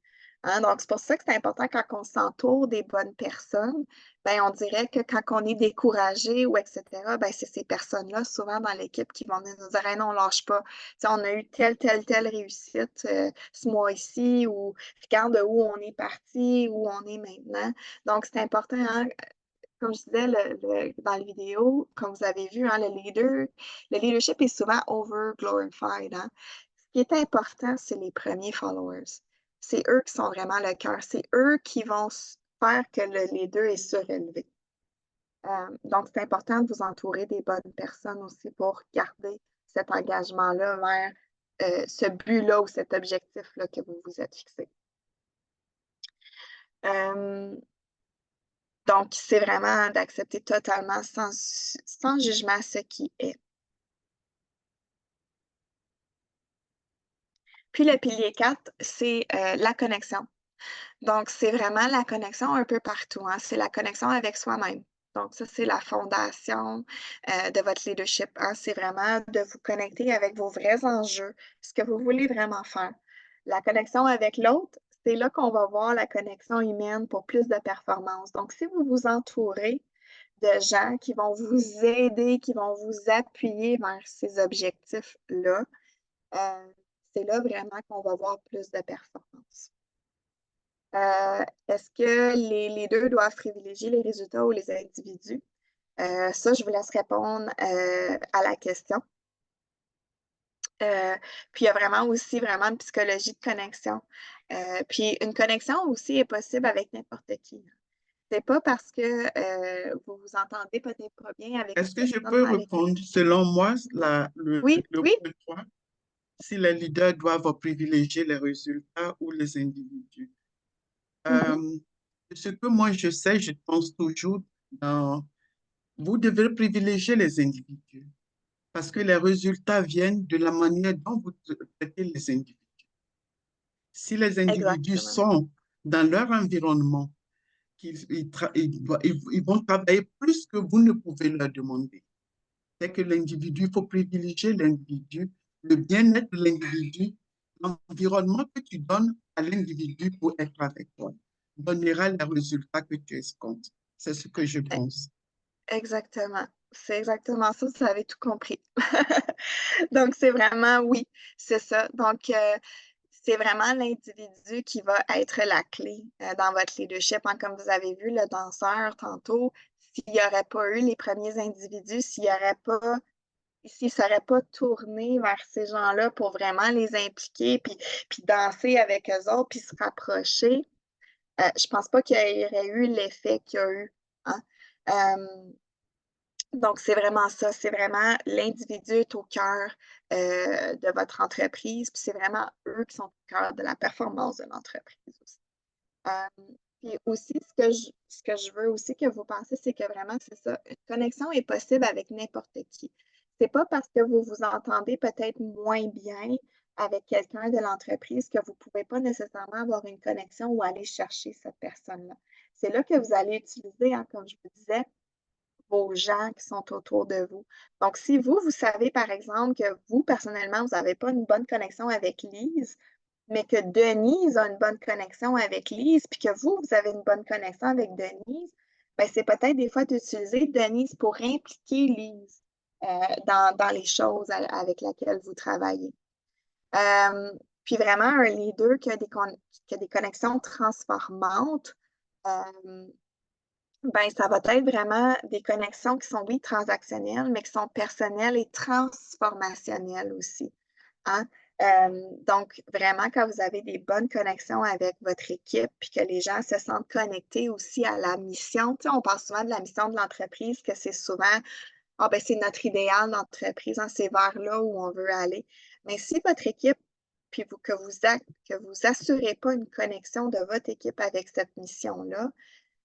Donc, c'est pour ça que c'est important quand on s'entoure des bonnes personnes, bien, on dirait que quand on est découragé ou etc., bien, c'est ces personnes-là, souvent dans l'équipe, qui vont nous dire hey, non, on ne lâche pas. T'sais, on a eu telle réussite ce mois-ci, ou regarde où on est parti, où on est maintenant. Donc, c'est important, comme je disais dans la vidéo, comme vous avez vu, le leadership est souvent over-glorified. Ce qui est important, c'est les premiers followers. C'est eux qui sont vraiment le cœur. C'est eux qui vont faire que le leader est surélevé. Donc, c'est important de vous entourer des bonnes personnes aussi pour garder cet engagement-là vers ce but-là ou cet objectif-là que vous vous êtes fixé. Donc, c'est vraiment d'accepter totalement sans jugement ce qui est. Puis le pilier 4, c'est la connexion. Donc, c'est vraiment la connexion un peu partout. C'est la connexion avec soi-même. Donc, ça, c'est la fondation de votre leadership. C'est vraiment de vous connecter avec vos vrais enjeux, ce que vous voulez vraiment faire. La connexion avec l'autre, c'est là qu'on va voir la connexion humaine pour plus de performance. Donc, si vous vous entourez de gens qui vont vous aider, qui vont vous appuyer vers ces objectifs-là, c'est là vraiment qu'on va voir plus de performance. Est-ce que les deux doivent privilégier les résultats ou les individus? Ça, je vous laisse répondre à la question. Puis, il y a vraiment aussi vraiment une psychologie de connexion. Puis, une connexion aussi est possible avec n'importe qui. C'est pas parce que vous vous entendez peut-être pas bien avec Est-ce une que je personne peux dans l'équipe. répondre, selon moi, le Oui, oui. point 3, si les leaders doivent privilégier les résultats ou les individus? Ce que moi je sais, je pense toujours vous devez privilégier les individus parce que les résultats viennent de la manière dont vous traitez les individus. Si les individus Exactement. sont dans leur environnement, ils vont travailler plus que vous ne pouvez leur demander. C'est que l'individu, il faut privilégier l'individu, le bien-être de l'individu, l'environnement que tu donnes à l'individu pour être avec toi donnera les résultats que tu escomptes. C'est ce que je pense. Exactement. C'est exactement ça, vous avez tout compris. Donc, c'est vraiment, oui, c'est ça. Donc, c'est vraiment l'individu qui va être la clé dans votre leadership. Comme vous avez vu, le danseur tantôt, s'il n'y aurait pas eu les premiers individus, s'il ne serait pas tourné vers ces gens-là pour vraiment les impliquer, puis danser avec eux autres, puis se rapprocher, je ne pense pas qu'il y aurait eu l'effet qu'il y a eu. Donc, c'est vraiment ça. C'est vraiment l'individu est au cœur de votre entreprise, puis c'est vraiment eux qui sont au cœur de la performance de l'entreprise aussi. Puis aussi, ce que je veux aussi que vous pensiez, c'est que vraiment, c'est ça, une connexion est possible avec n'importe qui. C'est pas parce que vous vous entendez peut-être moins bien avec quelqu'un de l'entreprise que vous ne pouvez pas nécessairement avoir une connexion ou aller chercher cette personne-là. C'est là que vous allez utiliser, comme je vous disais, vos gens qui sont autour de vous. Donc, si vous savez, par exemple, que vous, personnellement, vous n'avez pas une bonne connexion avec Lise, mais que Denise a une bonne connexion avec Lise, puis que vous avez une bonne connexion avec Denise, ben, c'est peut-être des fois d'utiliser Denise pour impliquer Lise dans les choses avec lesquelles vous travaillez. Puis vraiment, un leader qui a des connexions transformantes, ben, ça va être vraiment des connexions qui sont, oui, transactionnelles, mais qui sont personnelles et transformationnelles aussi. Hein? Donc, vraiment, quand vous avez des bonnes connexions avec votre équipe, puis que les gens se sentent connectés aussi à la mission, tu sais, on parle souvent de la mission de l'entreprise, que c'est souvent, ah ben, c'est notre idéal d'entreprise, hein, c'est vers là où on veut aller. Mais si votre équipe, puis que vous assurez pas une connexion de votre équipe avec cette mission-là,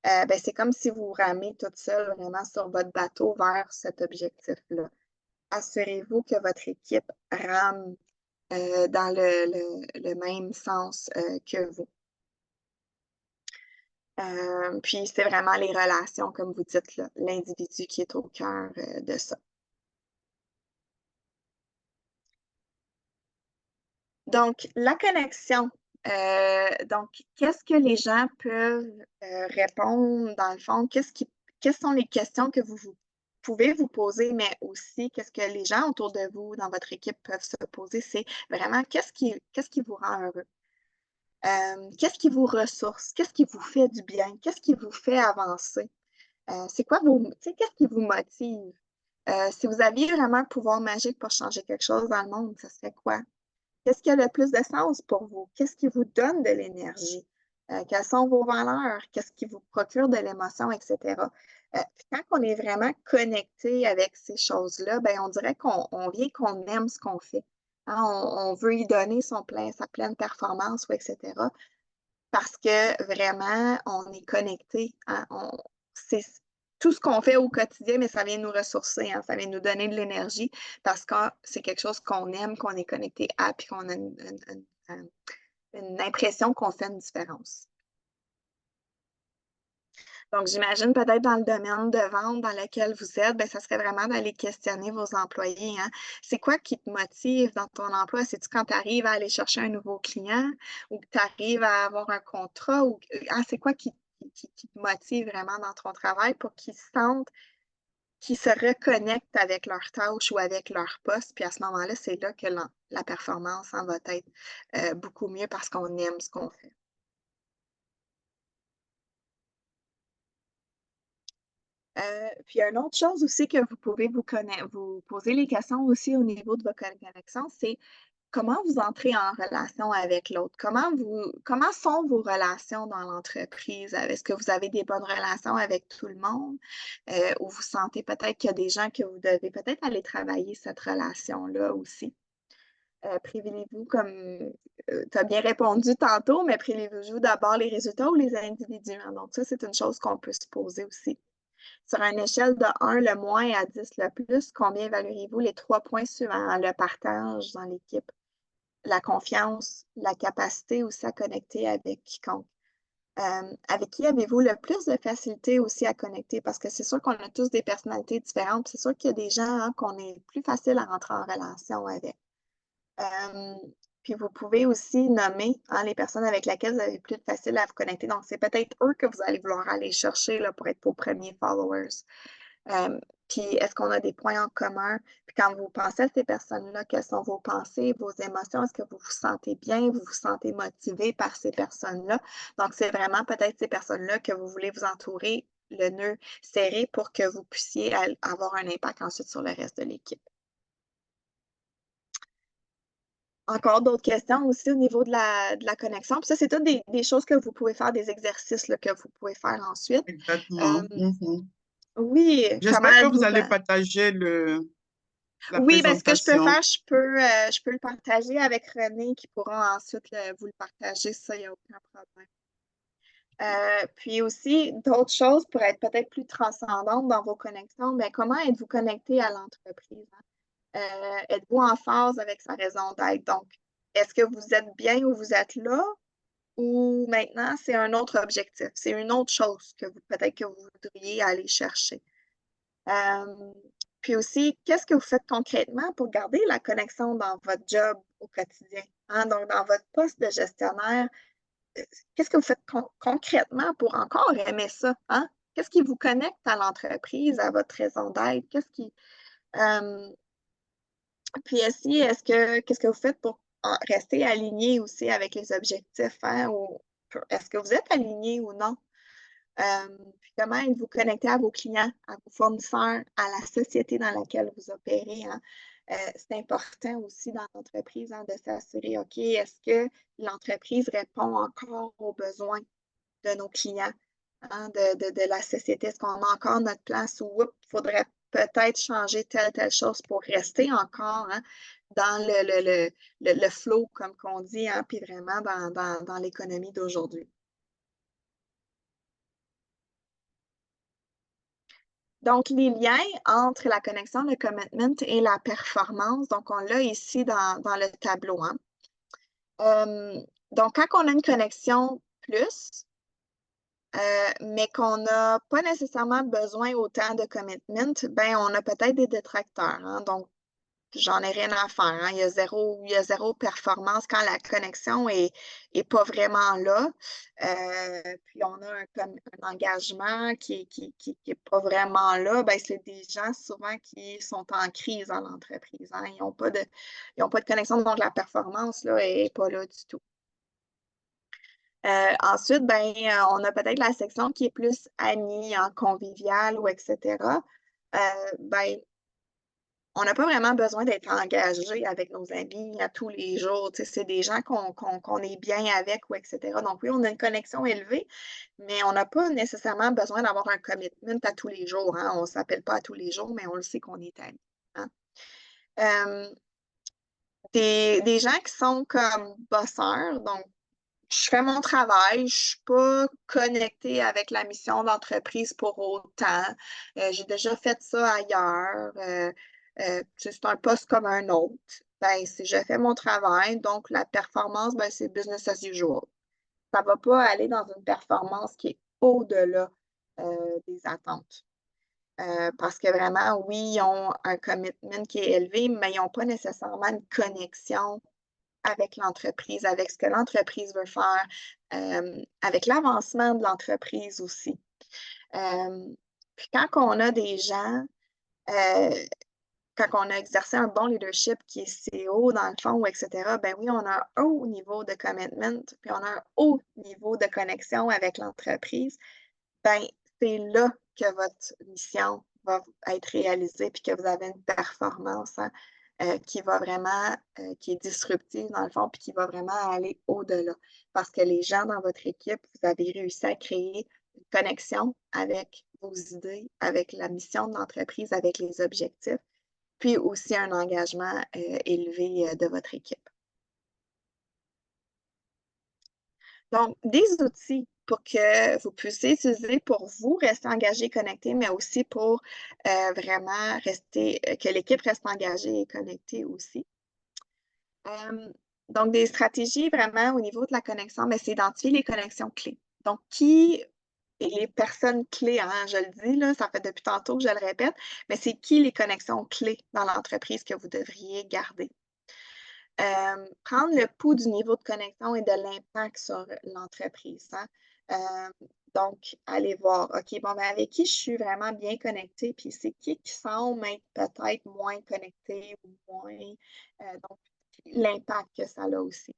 ben, c'est comme si vous ramez toute seule vraiment sur votre bateau vers cet objectif-là. Assurez-vous que votre équipe rame dans le même sens que vous. Puis c'est vraiment les relations, comme vous dites, l'individu qui est au cœur de ça. Donc, la connexion. Donc, qu'est-ce que les gens peuvent répondre dans le fond? Quelles sont les questions que vous pouvez vous poser, mais aussi qu'est-ce que les gens autour de vous, dans votre équipe, peuvent se poser? C'est vraiment qu'est-ce qui vous rend heureux? Qu'est-ce qui vous ressource? Qu'est-ce qui vous fait du bien? Qu'est-ce qui vous fait avancer? C'est quoi qu'est-ce qui vous motive? Si vous aviez vraiment un pouvoir magique pour changer quelque chose dans le monde, ce serait quoi? Qu'est-ce qui a le plus de sens pour vous? Qu'est-ce qui vous donne de l'énergie? Quelles sont vos valeurs? Qu'est-ce qui vous procure de l'émotion, etc. Quand on est vraiment connecté avec ces choses-là, ben, on dirait qu'on vient qu'on aime ce qu'on fait. Hein, on veut y donner sa pleine performance, etc. Parce que vraiment, on est connecté. Hein, c'est tout ce qu'on fait au quotidien, mais ça vient nous ressourcer, hein, ça vient nous donner de l'énergie parce que c'est quelque chose qu'on aime, qu'on est connecté à, puis qu'on a une impression qu'on fait une différence. Donc, j'imagine peut-être dans le domaine de vente dans lequel vous êtes, bien, ça serait vraiment d'aller questionner vos employés. Hein. C'est quoi qui te motive dans ton emploi? C'est-tu quand tu arrives à aller chercher un nouveau client ou que tu arrives à avoir un contrat? Ou c'est quoi qui te motive vraiment dans ton travail pour qu'ils sentent qu'ils se reconnectent avec leur tâche ou avec leur poste? Puis à ce moment-là, c'est là que la performance va être beaucoup mieux parce qu'on aime ce qu'on fait. Puis une autre chose aussi que vous pouvez vous poser les questions aussi au niveau de votre connexion, c'est comment vous entrez en relation avec l'autre? Comment sont vos relations dans l'entreprise? Est-ce que vous avez des bonnes relations avec tout le monde? Ou vous sentez peut-être qu'il y a des gens que vous devez peut-être aller travailler cette relation-là aussi? Privilégiez-vous comme tu as bien répondu tantôt, mais privilégiez-vous d'abord les résultats ou les individus? Hein? Donc, ça, c'est une chose qu'on peut se poser aussi. Sur une échelle de 1, le moins, à 10, le plus, combien évalueriez-vous les 3 points suivants? Le partage dans l'équipe, la confiance, la capacité aussi à connecter avec quiconque. Avec qui avez-vous le plus de facilité aussi à connecter? Parce que c'est sûr qu'on a tous des personnalités différentes. C'est sûr qu'il y a des gens qu'on est plus facile à rentrer en relation avec. Puis vous pouvez aussi nommer les personnes avec lesquelles vous avez plus de facile à vous connecter. Donc, c'est peut-être eux que vous allez vouloir aller chercher là, pour être vos premiers followers. Puis, est-ce qu'on a des points en commun? Puis, quand vous pensez à ces personnes-là, quelles sont vos pensées, vos émotions? Est-ce que vous vous sentez bien? Vous vous sentez motivé par ces personnes-là? Donc, c'est vraiment peut-être ces personnes-là que vous voulez vous entourer le nœud serré pour que vous puissiez avoir un impact ensuite sur le reste de l'équipe. Encore d'autres questions aussi au niveau de la connexion. Puis ça, c'est toutes des choses que vous pouvez faire, des exercices là, que vous pouvez faire ensuite. Exactement. Oui, comment J'espère que vous êtes-vous allez partager la Oui, ben, ce que je peux présentation. faire, je peux le partager avec René qui pourra ensuite vous le partager. Ça, il n'y a aucun problème. Puis aussi, d'autres choses pour être peut-être plus transcendantes dans vos connexions, ben, comment êtes-vous connecté à l'entreprise? Hein? Êtes-vous en phase avec sa raison d'être? Donc, est-ce que vous êtes bien où vous êtes là ou maintenant c'est un autre objectif? C'est une autre chose que peut-être que vous voudriez aller chercher. Puis aussi, qu'est-ce que vous faites concrètement pour garder la connexion dans votre job au quotidien? Hein? Donc, dans votre poste de gestionnaire, qu'est-ce que vous faites concrètement pour encore aimer ça? Hein? qu'est-ce qui vous connecte à l'entreprise, à votre raison d'être? Puis qu'est-ce que vous faites pour rester aligné aussi avec les objectifs, hein, ou est-ce que vous êtes aligné ou non? Puis comment êtes-vous connecté à vos clients, à vos fournisseurs, à la société dans laquelle vous opérez, hein? C'est important aussi dans l'entreprise, hein, de s'assurer, OK, est-ce que l'entreprise répond encore aux besoins de nos clients, hein, de la société? Est-ce qu'on a encore notre place ou il faudrait peut-être changer telle chose pour rester encore, hein, dans le flow, comme qu'on dit, hein, puis vraiment dans l'économie d'aujourd'hui. Donc, les liens entre la connexion, le commitment et la performance, donc on l'a ici dans le tableau, hein. Donc, quand on a une connexion plus, mais qu'on n'a pas nécessairement besoin autant de commitment, ben on a peut-être des détracteurs, hein. Donc, j'en ai rien à faire, hein. Il y a zéro performance quand la connexion est pas vraiment là. Puis on a un engagement qui est pas vraiment là. Ben, c'est des gens souvent qui sont en crise dans l'entreprise, hein. Ils n'ont pas de connexion, donc la performance là, est pas là du tout. Ensuite, ben, on a peut-être la section qui est plus amie, hein, conviviale ou etc. Ben, on n'a pas vraiment besoin d'être engagé avec nos amis à tous les jours. Tu sais, c'est des gens qu'on est bien avec ou etc. Donc oui, on a une connexion élevée, mais on n'a pas nécessairement besoin d'avoir un commitment à tous les jours, hein. On ne s'appelle pas à tous les jours, mais on le sait qu'on est amis, hein. Des gens qui sont comme bosseurs, donc je fais mon travail, je ne suis pas connectée avec la mission d'entreprise pour autant. J'ai déjà fait ça ailleurs. C'est un poste comme un autre. Ben, si je fais mon travail, donc la performance, ben, c'est business as usual. Ça ne va pas aller dans une performance qui est au-delà des attentes. Parce que vraiment, oui, ils ont un commitment qui est élevé, mais ils n'ont pas nécessairement une connexion avec l'entreprise, avec ce que l'entreprise veut faire, avec l'avancement de l'entreprise aussi. Puis quand on a des gens, quand on a exercé un bon leadership qui est CEO dans le fond, etc., ben oui, on a un haut niveau de commitment, puis on a un haut niveau de connexion avec l'entreprise. Ben, c'est là que votre mission va être réalisée, puis que vous avez une performance, hein, qui va vraiment, qui est disruptive dans le fond, puis qui va vraiment aller au-delà. Parce que les gens dans votre équipe, vous avez réussi à créer une connexion avec vos idées, avec la mission de l'entreprise, avec les objectifs, puis aussi un engagement élevé de votre équipe. Donc, des outils pour que vous puissiez utiliser pour vous rester engagé, connecté, mais aussi pour vraiment rester, que l'équipe reste engagée et connectée aussi. Donc, des stratégies vraiment au niveau de la connexion, mais c'est identifier les connexions clés. Donc, qui est les personnes clés, hein, je le dis, là, ça fait depuis tantôt que je le répète, mais c'est qui les connexions clés dans l'entreprise que vous devriez garder. Prendre le pouls du niveau de connexion et de l'impact sur l'entreprise, hein. Donc, allez voir, OK, bon, ben, avec qui je suis vraiment bien connectée, puis c'est qui semble être peut-être moins connecté ou moins. Donc, l'impact que ça a aussi.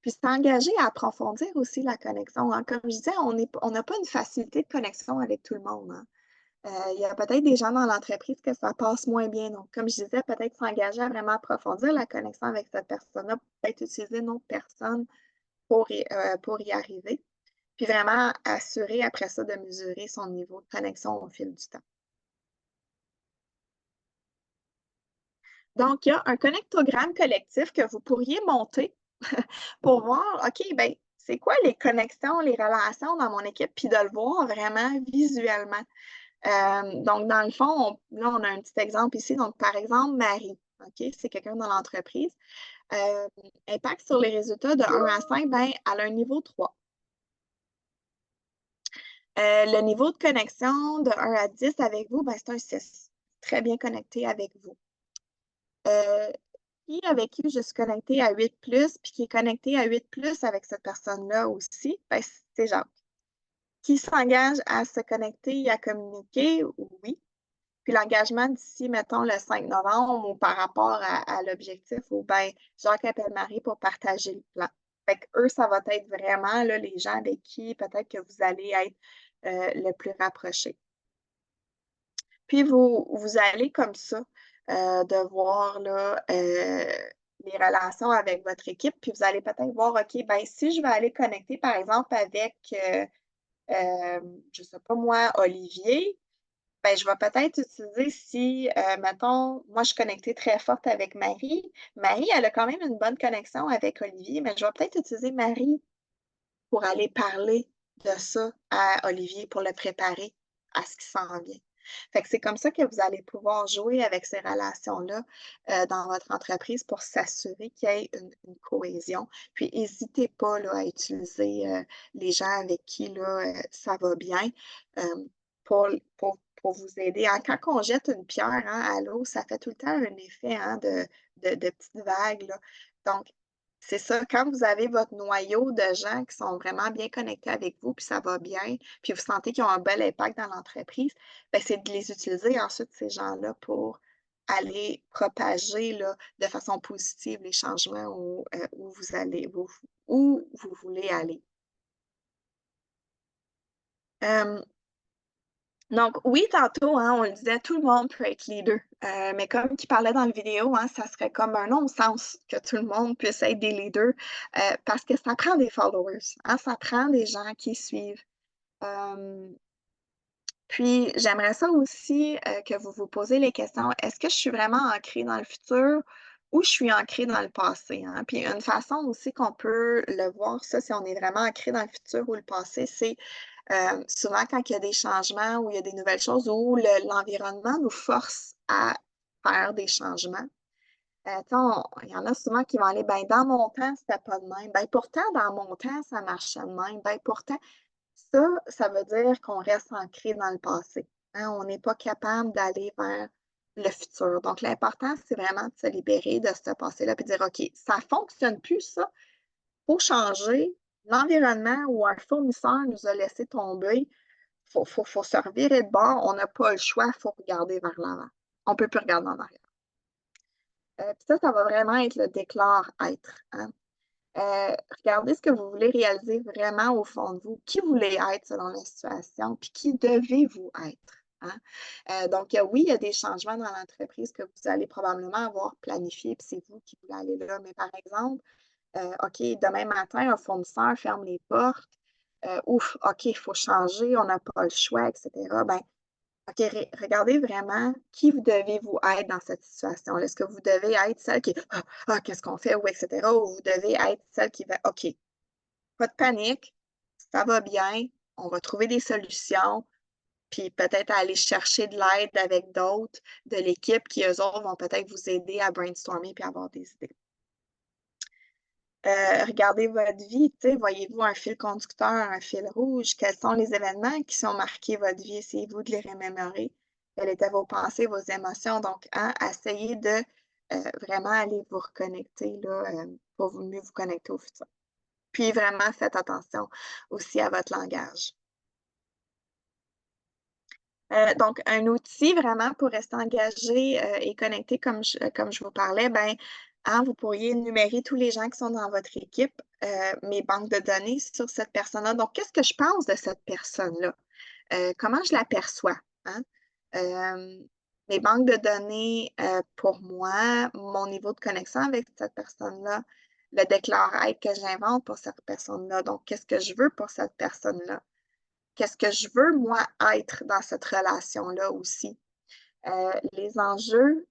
Puis s'engager à approfondir aussi la connexion, hein. Comme je disais, on n'a pas une facilité de connexion avec tout le monde, hein. Il y a peut-être des gens dans l'entreprise que ça passe moins bien. Donc, comme je disais, peut-être s'engager à vraiment approfondir la connexion avec cette personne-là, peut-être utiliser une autre personne pour y arriver. Puis vraiment assurer après ça de mesurer son niveau de connexion au fil du temps. Donc, il y a un connectogramme collectif que vous pourriez monter pour voir, OK, ben c'est quoi les connexions, les relations dans mon équipe, puis de le voir vraiment visuellement. Donc, dans le fond, là, on a un petit exemple ici. Donc, par exemple, Marie, OK, c'est quelqu'un dans l'entreprise. Impact sur les résultats de 1 à 5, ben, elle a un niveau 3. Le niveau de connexion de 1 à 10 avec vous, ben, c'est un 6. Très bien connecté avec vous. Qui avec qui je suis connectée à 8+, puis qui est connecté à 8+, avec cette personne-là aussi, ben, c'est Jacques. Qui s'engage à se connecter et à communiquer? Oui. Puis l'engagement d'ici, mettons, le 5 novembre ou par rapport à l'objectif, ou bien Jacques appelle Marie pour partager le plan. Fait que eux, ça va être vraiment là, les gens avec qui peut-être que vous allez être le plus rapprochés. Puis vous allez comme ça de voir là, les relations avec votre équipe, puis vous allez peut-être voir, OK, ben si je vais aller connecter, par exemple, avec, je ne sais pas moi, Olivier, ben, je vais peut-être utiliser si, mettons, moi, je suis connectée très forte avec Marie. Marie, elle a quand même une bonne connexion avec Olivier, mais je vais peut-être utiliser Marie pour aller parler de ça à Olivier, pour le préparer à ce qui s'en vient. Fait que c'est comme ça que vous allez pouvoir jouer avec ces relations-là dans votre entreprise pour s'assurer qu'il y ait une cohésion. Puis, n'hésitez pas là, à utiliser les gens avec qui là, ça va bien euh, pour vous aider. Hein. Quand on jette une pierre à l'eau, ça fait tout le temps un effet de petites vagues. Là. Donc, c'est ça, quand vous avez votre noyau de gens qui sont vraiment bien connectés avec vous, puis ça va bien, puis vous sentez qu'ils ont un bel impact dans l'entreprise, ben, c'est de les utiliser ensuite, ces gens-là, pour aller propager là, de façon positive les changements où vous allez, où vous voulez aller. Donc, oui, tantôt, hein, on le disait, tout le monde peut être leader. Mais comme tu parlais dans la vidéo, hein, ça serait comme un non-sens que tout le monde puisse être des leaders parce que ça prend des followers, hein, ça prend des gens qui suivent. Euh, Puis, j'aimerais ça aussi que vous vous posez les questions, est-ce que je suis vraiment ancrée dans le futur ou je suis ancrée dans le passé? Hein? Puis, une façon aussi qu'on peut le voir, ça, si on est vraiment ancré dans le futur ou le passé, c'est souvent quand il y a des changements ou il y a des nouvelles choses où l'environnement nous force à faire des changements. Il y en a souvent qui vont aller, ben, dans mon temps, c'était pas de même. Ben, pourtant, dans mon temps, ça marchait de même. Ben, pourtant, ça veut dire qu'on reste ancré dans le passé. Hein. On n'est pas capable d'aller vers le futur. Donc, l'important, c'est vraiment de se libérer de ce passé-là et de dire, OK, ça ne fonctionne plus, ça. Il faut changer. L'environnement où un fournisseur nous a laissé tomber, faut se revirer de bord. On n'a pas le choix, il faut regarder vers l'avant. On ne peut plus regarder en arrière. Puis ça va vraiment être le déclare-être. Hein. Regardez ce que vous voulez réaliser vraiment au fond de vous. Qui vous voulez être selon la situation, puis qui devez-vous être. Hein? Donc, oui, il y a des changements dans l'entreprise que vous allez probablement avoir planifiés, puis c'est vous qui voulez aller là. Mais par exemple, OK, demain matin, un fournisseur ferme les portes. Ouf, OK, il faut changer, on n'a pas le choix, etc. Ben, OK, regardez vraiment qui vous devez-vous être dans cette situation-là. Est-ce que vous devez être celle qui qu'est-ce qu'on fait, ou etc. Ou vous devez être celle qui va OK, pas de panique, ça va bien, on va trouver des solutions, puis peut-être aller chercher de l'aide avec d'autres de l'équipe qui, eux autres, vont peut-être vous aider à brainstormer puis avoir des idées. Regardez votre vie, voyez-vous un fil conducteur, un fil rouge? Quels sont les événements qui sont marqués votre vie? Essayez-vous de les remémorer. Quelles étaient vos pensées, vos émotions? Donc, hein, essayez de vraiment aller vous reconnecter là, pour mieux vous connecter au futur. Puis, vraiment, faites attention aussi à votre langage. Donc, un outil vraiment pour rester engagé et connecté, comme je vous parlais, ben, hein, vous pourriez énumérer tous les gens qui sont dans votre équipe, mes banques de données sur cette personne-là. Donc, qu'est-ce que je pense de cette personne-là? Comment je l'aperçois? Hein? Mes banques de données pour moi, mon niveau de connexion avec cette personne-là, le déclarage que j'invente pour cette personne-là. Donc, qu'est-ce que je veux pour cette personne-là? Qu'est-ce que je veux, moi, être dans cette relation-là aussi? Les enjeux,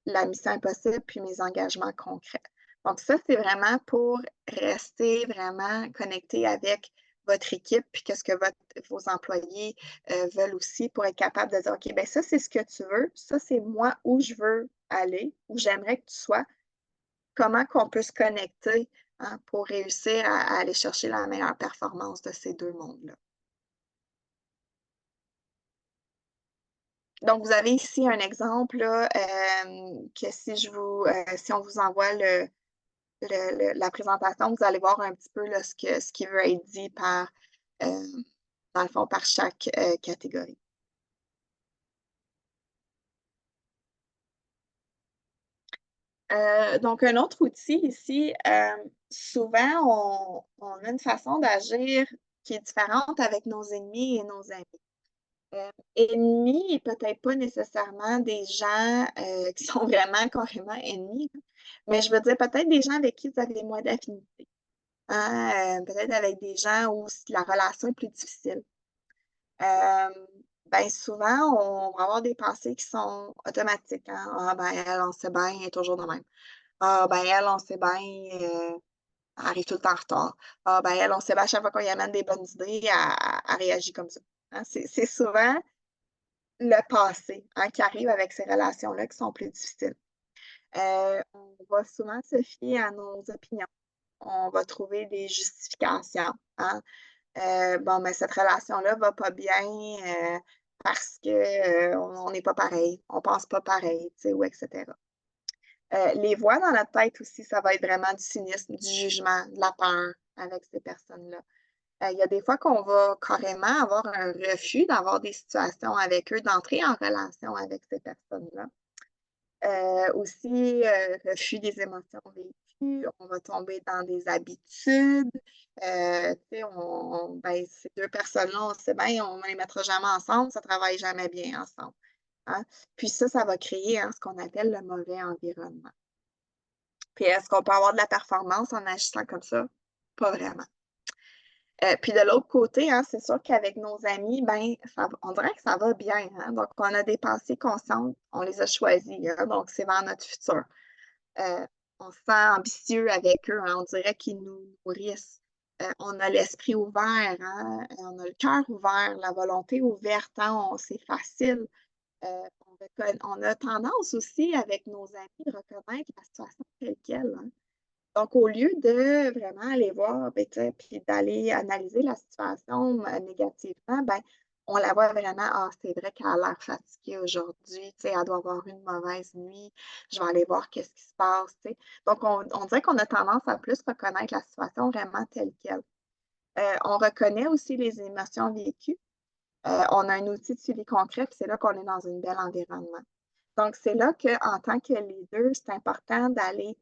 la mission impossible, puis mes engagements concrets. Donc, ça, c'est vraiment pour rester vraiment connecté avec votre équipe, puis qu'est-ce que vos employés veulent aussi pour être capable de dire, OK, bien ça, c'est ce que tu veux, ça, c'est moi où je veux aller, où j'aimerais que tu sois. Comment qu'on peut se connecter hein, pour réussir à aller chercher la meilleure performance de ces deux mondes-là. Donc, vous avez ici un exemple là, que si on vous envoie la présentation, vous allez voir un petit peu là, ce qui veut être dit par dans le fond, par chaque catégorie. Donc, un autre outil ici, souvent, on a une façon d'agir qui est différente avec nos ennemis et nos amis. Ennemis, peut-être pas nécessairement des gens qui sont vraiment carrément ennemis, mais je veux dire peut-être des gens avec qui vous avez moins d'affinité. Hein, peut-être avec des gens où la relation est plus difficile. Ben souvent, on va avoir des pensées qui sont automatiques. Hein. Ah, ben elle, on sait bien, elle est toujours de même. Ah, ben elle, on sait bien, elle arrive tout le temps en retard. Ah, ben elle, on sait bien, à chaque fois qu'on y amène des bonnes idées, elle réagit comme ça. Hein. C'est souvent le passé hein, qui arrive avec ces relations-là qui sont plus difficiles. On va souvent se fier à nos opinions. On va trouver des justifications. Hein. Bon, mais cette relation-là va pas bien parce que on n'est pas pareil, on pense pas pareil, tu sais, ou etc. Les voix dans notre tête aussi, ça va être vraiment du cynisme, du jugement, de la peur avec ces personnes-là. Il y a des fois qu'on va carrément avoir un refus d'avoir des situations avec eux, d'entrer en relation avec ces personnes-là. Aussi, refus des émotions vécues, on va tomber dans des habitudes. Tu sais, ben, ces deux personnes-là, on sait bien, on ne les mettra jamais ensemble, ça ne travaille jamais bien ensemble. Hein. Puis ça va créer hein, ce qu'on appelle le mauvais environnement. Puis est-ce qu'on peut avoir de la performance en agissant comme ça? Pas vraiment. Puis de l'autre côté, hein, c'est sûr qu'avec nos amis, ben, on dirait que ça va bien. Hein? Donc, on a des pensées conscientes, on les a choisies. Hein? Donc, c'est vers notre futur. Euh, on se sent ambitieux avec eux. Hein? On dirait qu'ils nous nourrissent. On a l'esprit ouvert, hein? On a le cœur ouvert, la volonté ouverte. Hein? C'est facile. On a tendance aussi, avec nos amis, de reconnaître la situation telle qu'elle. Hein? Donc, au lieu de vraiment aller voir, ben, puis d'aller analyser la situation négativement, ben, on la voit vraiment, ah, c'est vrai qu'elle a l'air fatiguée aujourd'hui, elle doit avoir une mauvaise nuit, je vais aller voir qu'est-ce qui se passe. T'sais. Donc, on dirait qu'on a tendance à plus reconnaître la situation vraiment telle qu'elle. On reconnaît aussi les émotions vécues. On a un outil de suivi concret, puis c'est là qu'on est dans un bel environnement. Donc, c'est là qu'en tant que leader, c'est important d'aller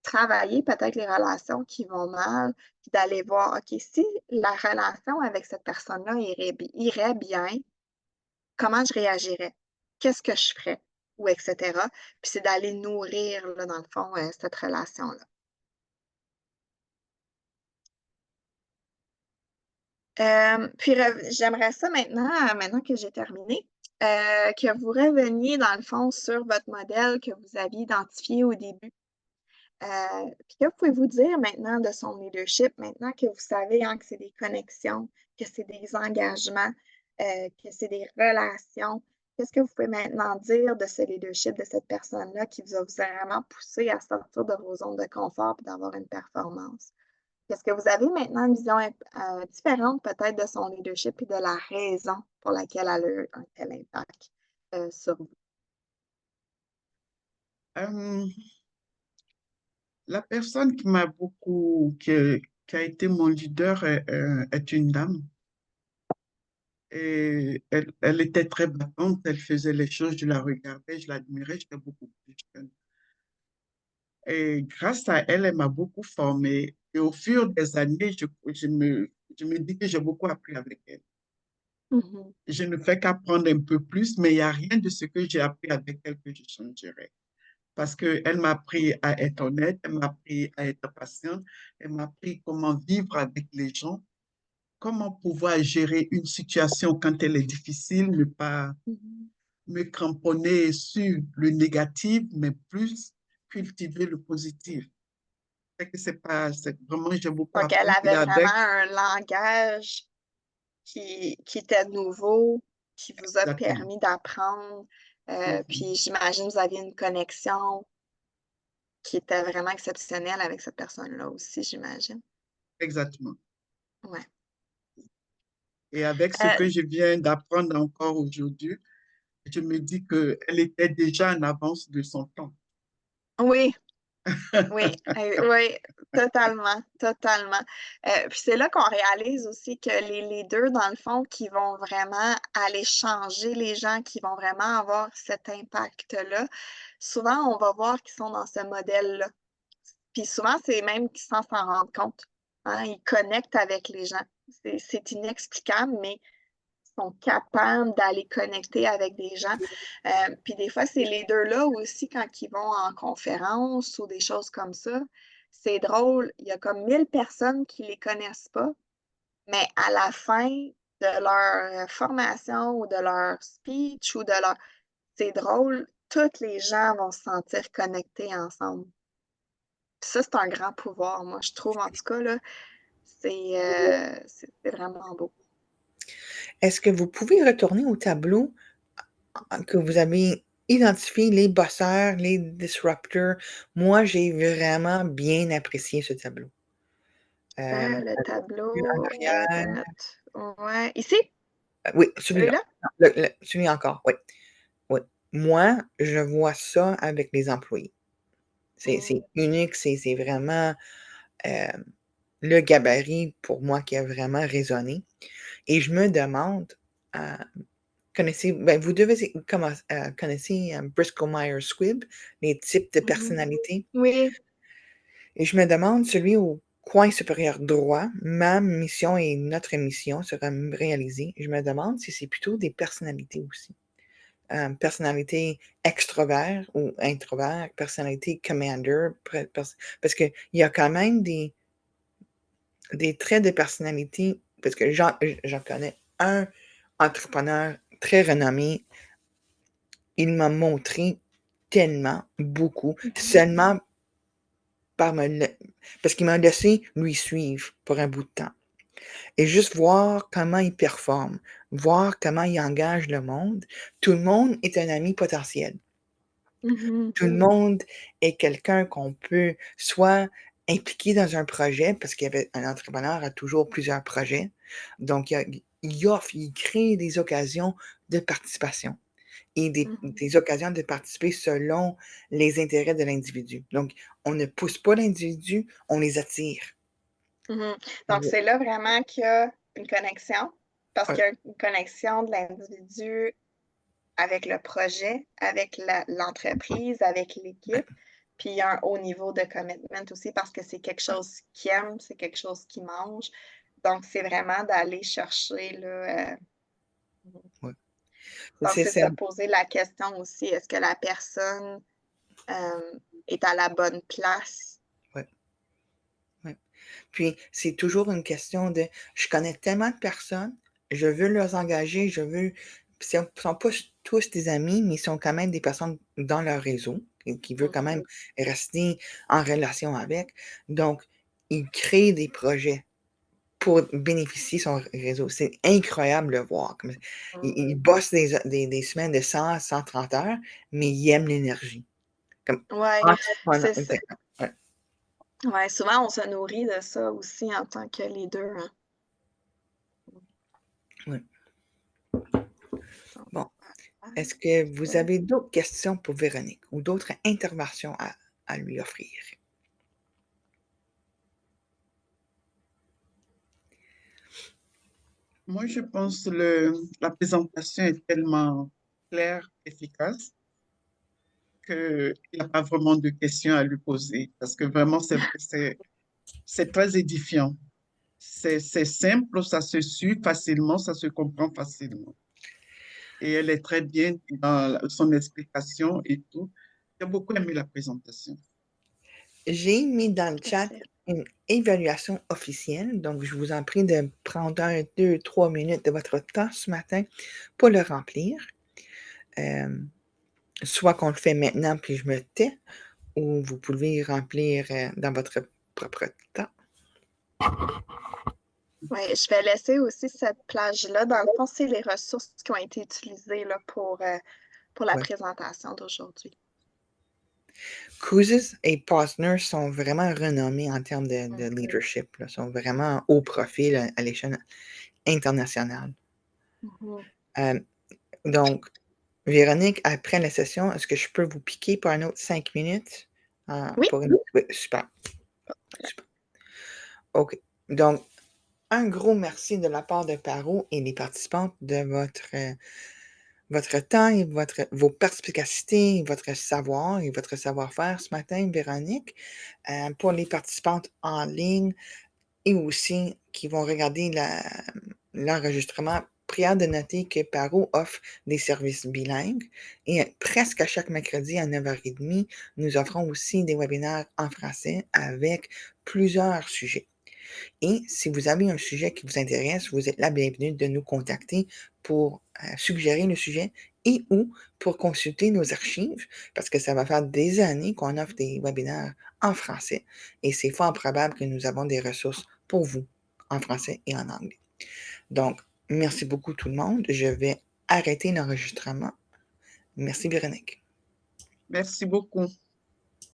travailler peut-être les relations qui vont mal, puis d'aller voir, OK, si la relation avec cette personne-là irait bien, comment je réagirais? Qu'est-ce que je ferais? Ou etc. Puis c'est d'aller nourrir, là, dans le fond, cette relation-là. Puis j'aimerais ça maintenant que j'ai terminé, que vous reveniez, dans le fond, sur votre modèle que vous aviez identifié au début. Puis que pouvez-vous dire maintenant de son leadership, maintenant que vous savez hein, que c'est des connexions, que c'est des engagements, que c'est des relations? Qu'est-ce que vous pouvez maintenant dire de ce leadership, de cette personne-là qui vous a vraiment poussé à sortir de vos zones de confort et d'avoir une performance? Est-ce que vous avez maintenant une vision différente peut-être de son leadership et de la raison pour laquelle elle a eu un tel impact sur vous? Euh, la personne qui a été mon leader est une dame. Et elle était très battante, elle faisait les choses, je la regardais, je l'admirais, j'étais beaucoup plus jeune. Et grâce à elle, elle m'a beaucoup formée. Et au fur des années, je me dis que j'ai beaucoup appris avec elle. Mhm. Je ne fais qu'apprendre un peu plus, mais il n'y a rien de ce que j'ai appris avec elle que je changerais. Parce qu'elle m'a appris à être honnête, elle m'a appris à être patiente, elle m'a appris comment vivre avec les gens, comment pouvoir gérer une situation quand elle est difficile, ne pas Mhm. me cramponner sur le négatif, mais plus cultiver le positif. C'est vraiment, j'ai beaucoup Donc, elle appris et avait vraiment avec, un langage qui était nouveau, qui vous a exactement, permis d'apprendre. mhm, Puis j'imagine que vous aviez une connexion qui était vraiment exceptionnelle avec cette personne-là aussi, j'imagine. exactement. Ouais. Et avec ce que Euh, je viens d'apprendre encore aujourd'hui, je me dis qu'elle était déjà en avance de son temps. oui, Oui, oui, totalement, totalement. Puis c'est là qu'on réalise aussi que les leaders, dans le fond, qui vont vraiment aller changer les gens, qui vont vraiment avoir cet impact-là, souvent, on va voir qu'ils sont dans ce modèle-là. Puis souvent, c'est même qu'ils sans s'en rendre compte. Hein, ils connectent avec les gens. C'est inexplicable, mais ils sont capables d'aller connecter avec des gens. Puis des fois, ces leaders-là aussi, quand ils vont en conférence ou des choses comme ça, c'est drôle, il y a comme 1000 personnes qui les connaissent pas, mais à la fin de leur formation ou de leur speech ou de leur... C'est drôle, tous les gens vont se sentir connectés ensemble. Puis ça, c'est un grand pouvoir, moi, je trouve, en tout cas, là, c'est vraiment beau. Est-ce que vous pouvez retourner au tableau que vous avez identifié les bosseurs, les disruptors? Moi, j'ai vraiment bien apprécié ce tableau. Le En tableau, arrière. ouais. Ici, Oui, celui-là. celui-là? Celui encore, oui. Oui. Moi, je vois ça avec les employés. C'est unique, c'est vraiment le gabarit pour moi qui a vraiment résonné. Et je me demande, vous devez connaissez Briscoe-Myers Squibb, les types de personnalités. Oui. Et je me demande, celui au coin supérieur droit, ma mission et notre mission sera réalisée. Je me demande si c'est plutôt des personnalités aussi. Personnalité extrovert ou introvert, personnalité commander, parce qu'il y a quand même des traits de personnalité, parce que j'en connais un entrepreneur très renommé, il m'a montré tellement, beaucoup, seulement parce qu'il m'a laissé lui suivre pour un bout de temps. Et juste voir comment il performe, voir comment il engage le monde. Tout le monde est un ami potentiel. Tout le monde est quelqu'un qu'on peut soit impliquer dans un projet, parce qu'il y avait un entrepreneur a toujours plusieurs projets. Donc, il offre, il crée des occasions de participation et des occasions de participer selon les intérêts de l'individu. Donc, on ne pousse pas l'individu, on les attire. Donc, c'est là vraiment qu'il y a une connexion, parce Ouais. qu'il y a une connexion de l'individu avec le projet, avec l'entreprise, avec l'équipe, puis il y a un haut niveau de commitment aussi parce que c'est quelque chose qu'ils aiment, c'est quelque chose qu'ils mangent. Donc, c'est vraiment d'aller chercher, là, Ouais. donc, C'est c'est de ça. se poser la question aussi, est-ce que la personne est à la bonne place? Ouais. Ouais. Puis, c'est toujours une question de je connais tellement de personnes, je veux les engager, ils ne sont pas tous des amis, mais ils sont quand même des personnes dans leur réseau et qui veulent quand même rester en relation avec. Donc, ils créent des projets pour bénéficier de son réseau. C'est incroyable de le voir. Ils bossent des semaines de 100 à 130 heures, mais ils aiment l'énergie. Ouais, Entrepreneur. c'est ça. Ouais. Ouais, souvent, on se nourrit de ça aussi en tant que leader. Hein. Ouais. Bon. Est-ce que vous avez d'autres questions pour Véronique ou d'autres interventions à lui offrir? Moi, je pense que la présentation est tellement claire, efficace, qu'il n'y a pas vraiment de questions à lui poser parce que vraiment, c'est très édifiant. C'est simple, ça se suit facilement, ça se comprend facilement. Et elle est très bien dans son explication et tout. J'ai beaucoup aimé la présentation. J'ai mis dans le chat Merci. une évaluation officielle, donc je vous en prie de prendre 1, 2, 3 minutes de votre temps ce matin pour le remplir. Soit qu'on le fait maintenant puis je me tais, ou vous pouvez remplir dans votre propre temps. Oui, je vais laisser aussi cette plage-là. Dans le fond, c'est les ressources qui ont été utilisées là, pour la Ouais. présentation d'aujourd'hui. Kouzes et Posner sont vraiment renommés en termes de leadership, là, sont vraiment haut profil à l'échelle internationale. Donc, Véronique, après la session, est-ce que je peux vous piquer pour un autre 5 minutes Oui. Oui, super. Super. OK. Donc, un gros merci de la part de Paro et les participantes de votre temps et vos perspicacités, votre savoir et votre savoir-faire ce matin, Véronique. Pour les participantes en ligne et aussi qui vont regarder l'enregistrement, prière de noter que Paro offre des services bilingues et presque à chaque mercredi à 9h30, nous offrons aussi des webinaires en français avec plusieurs sujets. Et si vous avez un sujet qui vous intéresse, vous êtes la bienvenue de nous contacter pour suggérer le sujet et ou pour consulter nos archives, parce que ça va faire des années qu'on offre des webinaires en français et c'est fort probable que nous avons des ressources pour vous en français et en anglais. Donc, merci beaucoup tout le monde. Je vais arrêter l'enregistrement. Merci Véronique. Merci beaucoup.